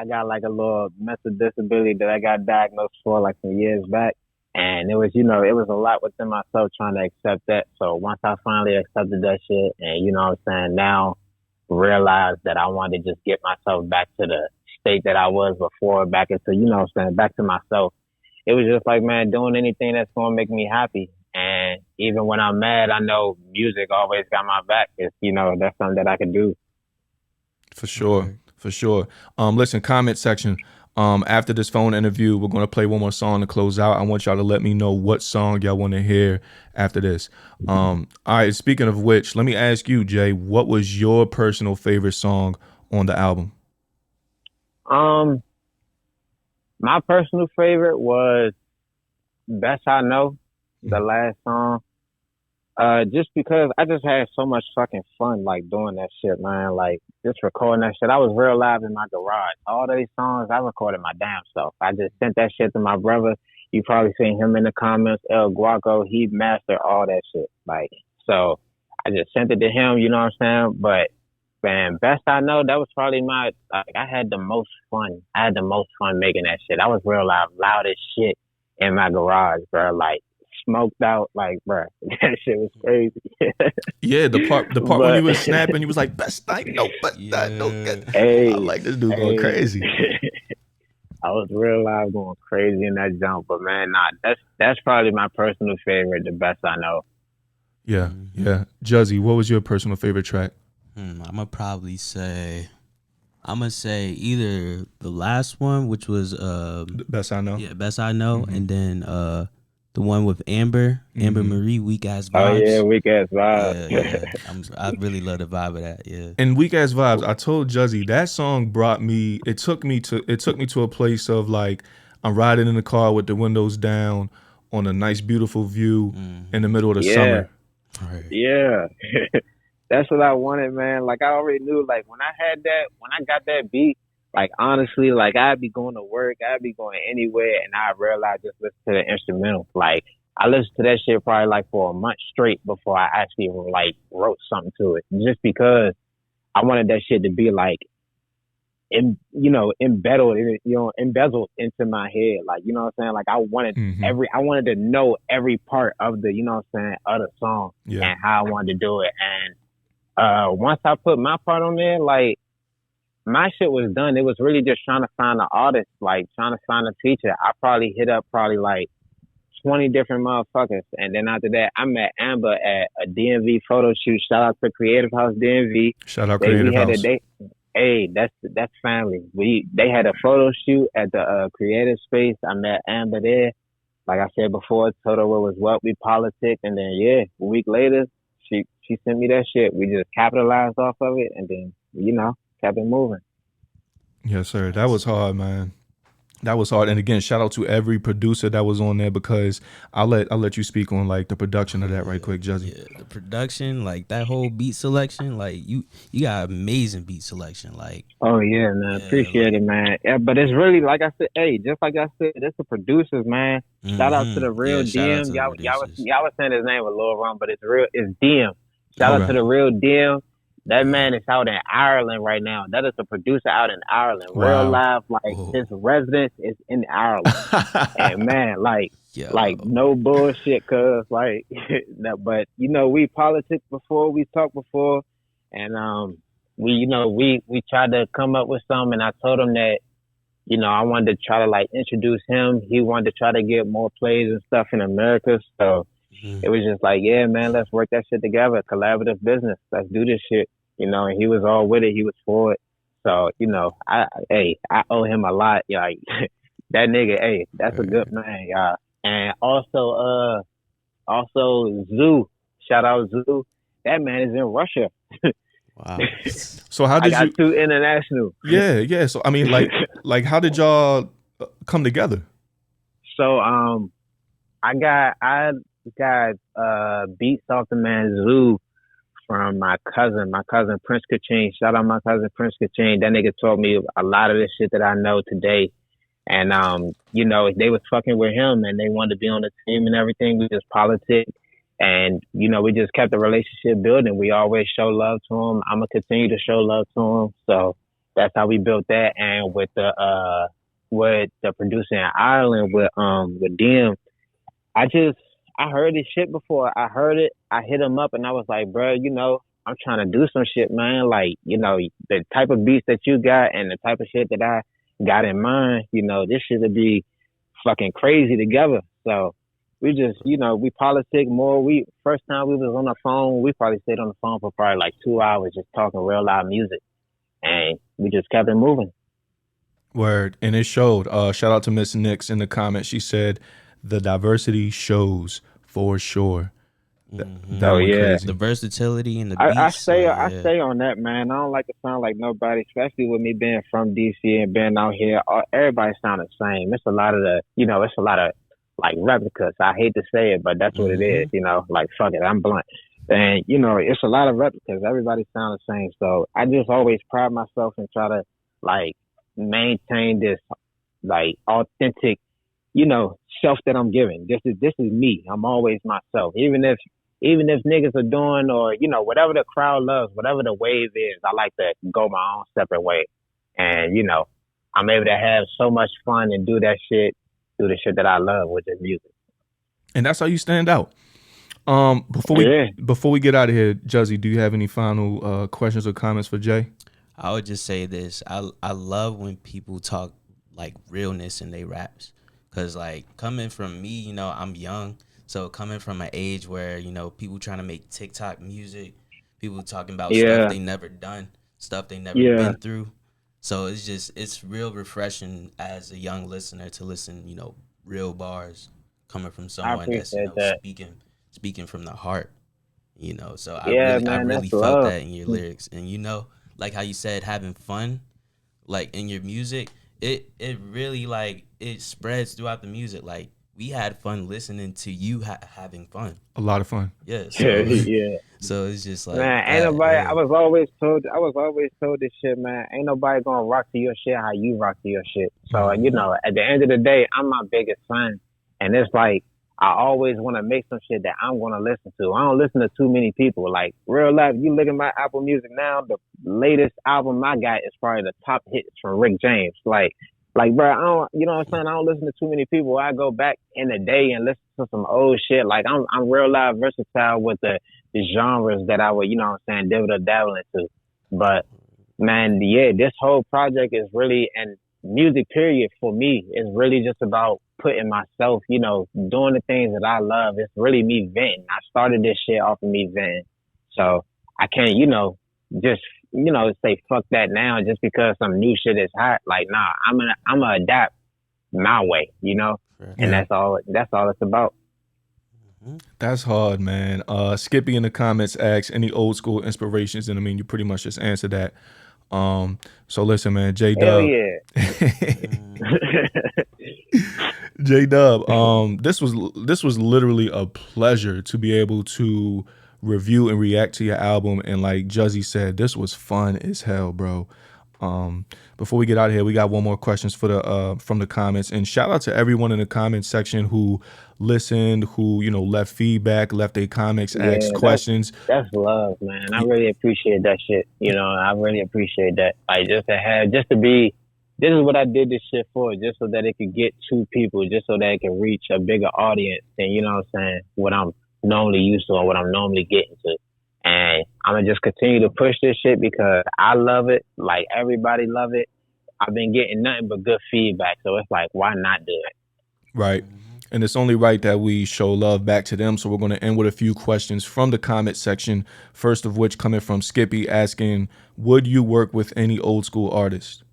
got like a little mental disability that I got diagnosed for like some years back. And it was, it was a lot within myself trying to accept that. So once I finally accepted that shit and, now realized that I wanted to just get myself back to the state that I was before, back into, back to myself. It was just like, man, doing anything that's going to make me happy. And even when I'm mad, I know music always got my back. It's, that's something that I can do. For sure. For sure. Listen, comment section. After this phone interview, we're going to play one more song to close out. I want y'all to let me know what song y'all want to hear after this. All right. Speaking of which, let me ask you, Jay, what was your personal favorite song on the album? My personal favorite was Best I Know, the last song. Just because I just had so much fucking fun, like doing that shit, man. Like just recording that shit. I was real live in my garage. All these songs I recorded my damn self. I just sent that shit to my brother. You probably seen him in the comments, El Guaco. He mastered all that shit. Like, so I just sent it to him, you know what I'm saying? But man, Best I Know, that was probably I had the most fun. I had the most fun making that shit. I was real loud as shit in my garage, bro. Like, smoked out, like, bro, that shit was crazy. Yeah, the part when you was snapping, you was like, Best I Know, but I know. Hey, I like this dude going crazy. I was real loud going crazy in that jump, but man, that's probably my personal favorite, the Best I Know. Yeah, yeah. Juzzi, what was your personal favorite track? I'm gonna say either the last one, which was Best I Know. Yeah, Best I Know, and then the one with Amber Marie, Weak Ass Vibes. Oh yeah, Weak Ass Vibes. Yeah. I really love the vibe of that. Yeah. And Weak Ass Vibes, I told Juzzi that song it took me to a place of like, I'm riding in the car with the windows down on a nice beautiful view in the middle of the summer. Right. Yeah. That's what I wanted, man. Like, I already knew, like, when I got that beat, like, honestly, like, I'd be going to work, I'd be going anywhere, and I realized just listen to the instrumental. Like, I listened to that shit probably, like, for a month straight before I actually, like, wrote something to it. Just because I wanted that shit to be, like, embezzled into my head. Like, you know what I'm saying? Like, I wanted I wanted to know every part of the, you know what I'm saying, of the song and how I wanted to do it. And once I put my part on there, like, my shit was done. It was really just trying to find an artist, like trying to find a feature. I probably hit up like 20 different motherfuckers. And then after that, I met Amber at a DMV photo shoot. Shout out to Creative House DMV. Shout out Creative House. Hey, that's family. They had a photo shoot at the creative space. I met Amber there. Like I said before, told her what was what, we politicked, and then a week later, she sent me that shit. We just capitalized off of it, and then kept it moving. Yes, sir. That was hard, man. That was hard. And again, shout out to every producer that was on there, because I'll let you speak on like the production of that right quick, Juzzi. Yeah, the production, like that whole beat selection, like you got amazing beat selection. Like, Oh yeah, man. Appreciate it, man. Yeah, but it's really like I said, hey, just like I said, it's the producers, man. Shout out to the real Yeah, shout out to DM. the Y'all was saying his name was Lil Ron, but it's DM. Shout out Okay. to the real DM. That man is out in Ireland right now. That is a producer out in Ireland. Wow. Real live, like his residence is in Ireland. And man, like no bullshit, cause like but you know, we politics before, we talked before, and we tried to come up with something, and I told him that, you know, I wanted to try to like introduce him. He wanted to try to get more plays and stuff in America. So it was just like, yeah, man, let's work that shit together. Collaborative business. Let's do this shit. You know, and he was all with it. He was for it. So, you know, I owe him a lot. Like that nigga, hey, that's a good man, y'all. And also Zoo. Shout out Zoo. That man is in Russia. wow. So how did I got you? two international. Yeah. So I mean, like how did y'all come together? So I got beats off the man Zoo from my cousin Prince Kaching. Shout out my cousin Prince Kaching. That nigga taught me a lot of this shit that I know today. And you know, they was fucking with him and they wanted to be on the team and everything. We just politic. And, you know, we just kept the relationship building. We always show love to him. I'm gonna continue to show love to him. So that's how we built that. And with the producer in Ireland with DM, I heard his shit before. I heard it. I hit him up and I was like, bro, you know, I'm trying to do some shit, man. Like, you know, the type of beats that you got and the type of shit that I got in mind, you know, this shit would be fucking crazy together. So we just, you know, we politic more. First time we was on the phone, we probably stayed on the phone for probably like 2 hours just talking real loud music. And we just kept it moving. Word. And it showed. Shout out to Miss Nix in the comments. She said the diversity shows for sure. That went crazy. The versatility and the beats. I stay on that, man. I don't like to sound like nobody, especially with me being from DC and being out here. Everybody sound the same. It's a lot of like replicas. I hate to say it, but that's what it is, you know, like fuck it, I'm blunt. And, you know, it's a lot of replicas. Everybody sound the same. So I just always pride myself and try to like maintain this like authentic, you know, self that I'm giving. This is me. I'm always myself. Even if niggas are doing or, you know, whatever the crowd loves, whatever the wave is, I like to go my own separate way. And, you know, I'm able to have so much fun and do the shit that I love, which is music. And that's how you stand out. Before we get out of here, Juzzi, do you have any final questions or comments for Jay? I would just say this. I love when people talk like realness in their raps. Cause like coming from me, you know, I'm young. So coming from an age where, you know, people trying to make TikTok music, people talking about stuff they never done, stuff they never been through. So it's real refreshing as a young listener to listen, you know, real bars coming from someone that's, you know, speaking from the heart, you know. So I really felt that in your lyrics. And, you know, like how you said, having fun, like in your music, it really like it spreads throughout the music. Like we had fun listening to you having fun. A lot of fun. Yeah. So it's just like, man, ain't nobody. I was always told this shit, man. Ain't nobody gonna rock to your shit how you rock to your shit. So you know, at the end of the day, I'm my biggest fan, and it's like I always want to make some shit that I'm gonna listen to. I don't listen to too many people. Like real life, you look at my Apple Music now. The latest album I got is probably the top hits from Rick James. Like, bro, I don't, you know what I'm saying? I don't listen to too many people. I go back in the day and listen to some old shit. Like, I'm real live versatile with the genres that I would, you know what I'm saying, dabble into. But, man, yeah, this whole project is really, and music period for me is really just about putting myself, you know, doing the things that I love. It's really me venting. I started this shit off of me venting. So I can't, you know, just, you know, say fuck that now just because some new shit is hot. Like, nah, I'm gonna adapt my way, you know, and that's all it's about. That's hard, man. Skippy in the comments asks any old school inspirations, and I mean, you pretty much just answered that. So listen, man, Hell J-Dub. yeah. J-Dub, this was literally a pleasure to be able to review and react to your album. And like Juzzi said, this was fun as hell, bro. Before we get out of here, we got one more questions for the from the comments. And shout out to everyone in the comment section who listened, who, you know, left feedback, left their comments, asked questions. That's love, man. I really appreciate that shit. You know, I really appreciate that. Like just to be, this is what I did this shit for, just so that it could get to people, just so that it can reach a bigger audience than, you know what I'm saying, what I'm normally used to or what I'm normally getting to. And I'm going to just continue to push this shit because I love it. Like, everybody love it. I've been getting nothing but good feedback. So it's like, why not do it? Right. And it's only right that we show love back to them. So we're going to end with a few questions from the comment section. First of which coming from Skippy asking, would you work with any old school artist?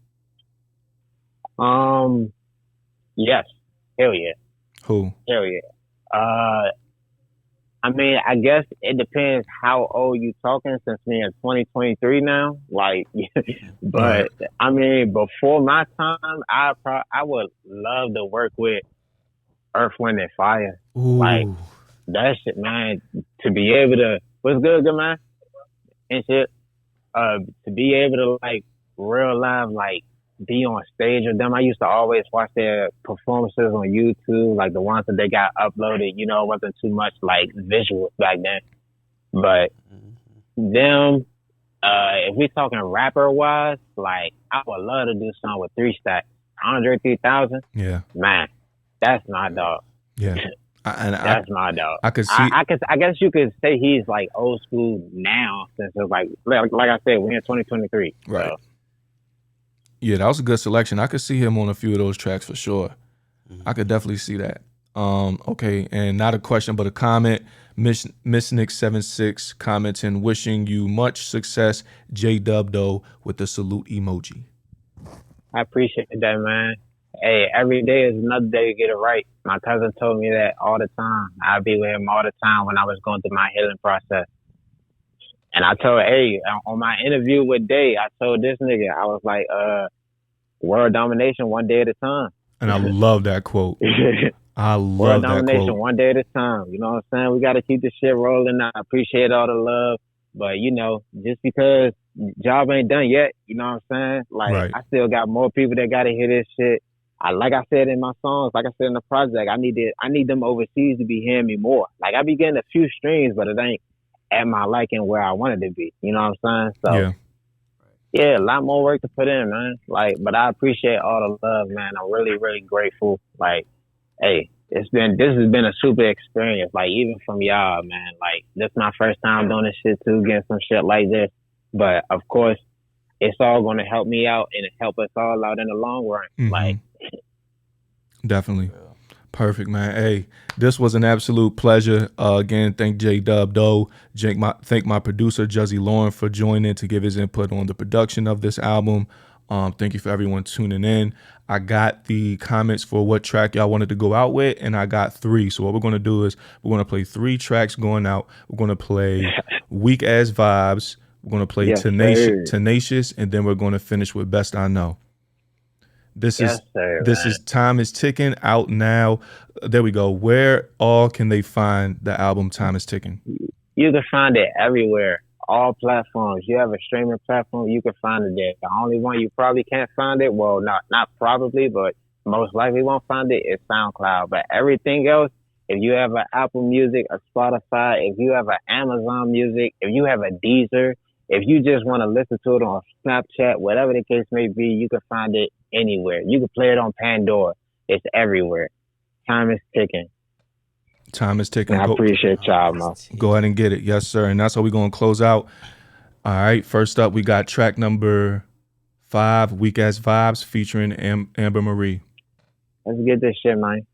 Yes. Hell yeah. Who? Hell yeah. I mean, I guess it depends how old you talking, since we're in 2023 now. Like, but I mean, before my time, I would love to work with Earth, Wind, and Fire. Ooh. Like, that shit, man. To be able to, what's good man? And shit. To be able to, like, real live, like, be on stage with them. I used to always watch their performances on YouTube, like the ones that they got uploaded. You know, it wasn't too much like visuals back then. But them, if we talking rapper wise, like I would love to do something with 3 Stacks. Andre 3000. Yeah. Man, that's my dog. Yeah. That's my dog. I could see. I guess you could say he's like old school now, since it's like I said, we're in 2023. Right. So. Yeah, that was a good selection. I could see him on a few of those tracks for sure. I could definitely see that. Okay, and not a question, but a comment. Miss Nick76 commenting, wishing you much success, J-Dub Doee, with the salute emoji. I appreciate that, man. Hey, every day is another day to get it right. My cousin told me that all the time. I'd be with him all the time when I was going through my healing process. And I told, on my interview with Day, I told this nigga, I was like, world domination one day at a time. And I love that quote. I love world that domination quote. one day at a time. You know what I'm saying? We got to keep this shit rolling. I appreciate all the love. But, you know, just because job ain't done yet, you know what I'm saying? Like, Right. I still got more people that got to hear this shit. Like I said in my songs, like I said in the project, I need them overseas to be hearing me more. Like, I be getting a few streams, but it ain't at my liking where I wanted to be. You know what I'm saying? So, yeah, a lot more work to put in, man. Like, but I appreciate all the love, man. I'm really, really grateful. Like, hey, this has been a super experience. Like, even from y'all, man. Like, this is my first time doing this shit too, getting some shit like this. But of course, it's all going to help me out and help us all out in the long run. Mm-hmm. Like, definitely. Perfect, man. Hey, this was an absolute pleasure. Again, thank J-Dub Doee. Thank my producer, Juzzi Lauren, for joining to give his input on the production of this album. Thank you for everyone tuning in. I got the comments for what track y'all wanted to go out with, and I got 3. So what we're going to do is we're going to play 3 tracks going out. We're going to play Weak Ass Vibes. We're going to play Tenacious, and then we're going to finish with Best I Know. This is Time is Ticking, out now. There we go. Where all can they find the album Time is Ticking? You can find it everywhere, all platforms. You have a streaming platform, you can find it there. The only one you probably can't find it, well, not probably, but most likely won't find it, is SoundCloud. But everything else, if you have an Apple Music, a Spotify, if you have an Amazon Music, if you have a Deezer, if you just want to listen to it on Snapchat, whatever the case may be, you can find it anywhere. You can play it on Pandora. It's everywhere. Time is ticking. Time is ticking. And I appreciate y'all, man. Go ahead and get it. Yes, sir. And that's how we're going to close out. All right. First up, we got track number 5, Weak Ass Vibes, featuring Amber Marie. Let's get this shit, man.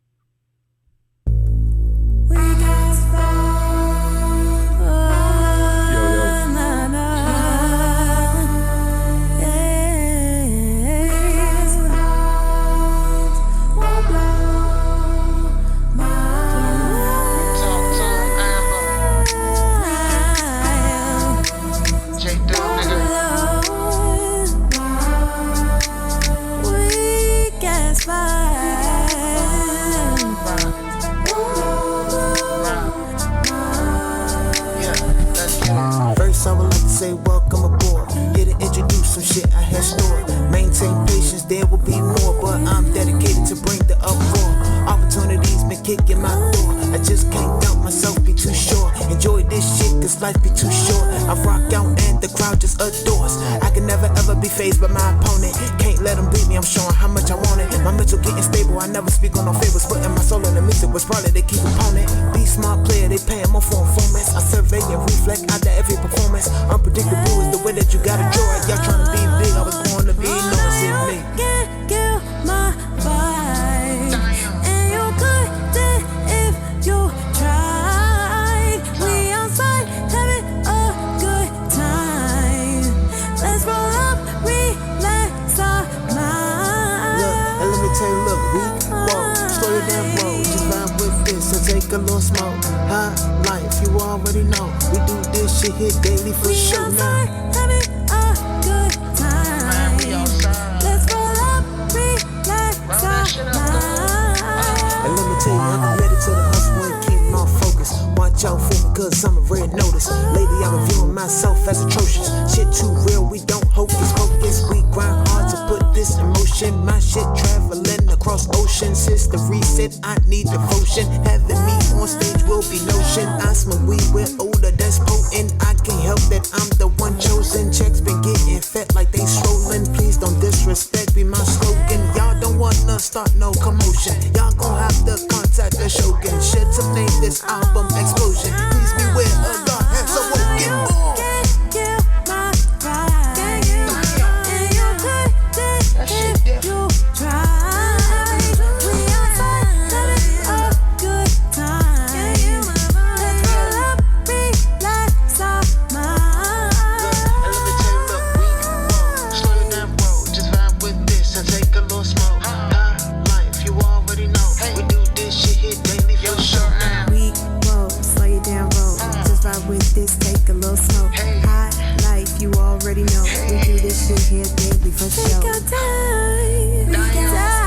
just can't doubt myself, be too sure. Enjoy this shit, cause life be too short. I rock out and the crowd just adores. I can never ever be fazed by my opponent. Can't let them beat me, I'm showing how much I want it. My mental getting stable, I never speak on no favors. Putting my soul in the music was probably they keep opponent. Be smart player, they paying more for informants. I survey and reflect out there every performance. Unpredictable is the way that you gotta draw it. Y'all trying to be big, I was born to be known as me. Can't kill my vibe, and you couldn't if you tried. We outside having a good time. Let's roll up, relax our mind. Look, and let me tell you, look, we walk, slow your damn roll. Just vibe with this and take a little smoke. High life, you already know. We do this shit here daily for sure now. Having a good time. Let's roll up, relax our mind. And let me tell you, I'm committed to the hustle and keeping on focus. Watch out for me, cause I'm a red notice. Lately, I'm viewing myself as atrocious. Shit too real, we don't hocus pocus. We grind hard to put this in motion. My shit traveling across oceans. Since the reset, I need devotion. Having me on stage will be notion. I smoke weed with odor that's potent. I can't help that I'm the one chosen. Checks been getting fat like they swollen. Please don't disrespect, be my slogan. Y'all don't wanna start no commotion. Y'all gon' have to contact the Shogun. Shit to name this album Explosion. Please beware of God has awoken more. Can't kill my vibe, and you couldn't if you tried. We outside having a good time. Let's roll up, relax our mind. And let me tell you, look, we walk, slow your damn roll. Just vibe with this and take a little smoke. High life, you already know. We do this shit here daily for sure now. We roll, slow you down, roll. Just vibe with this, take a little smoke. High life, you already know. We do this shit here daily for sure. We got time.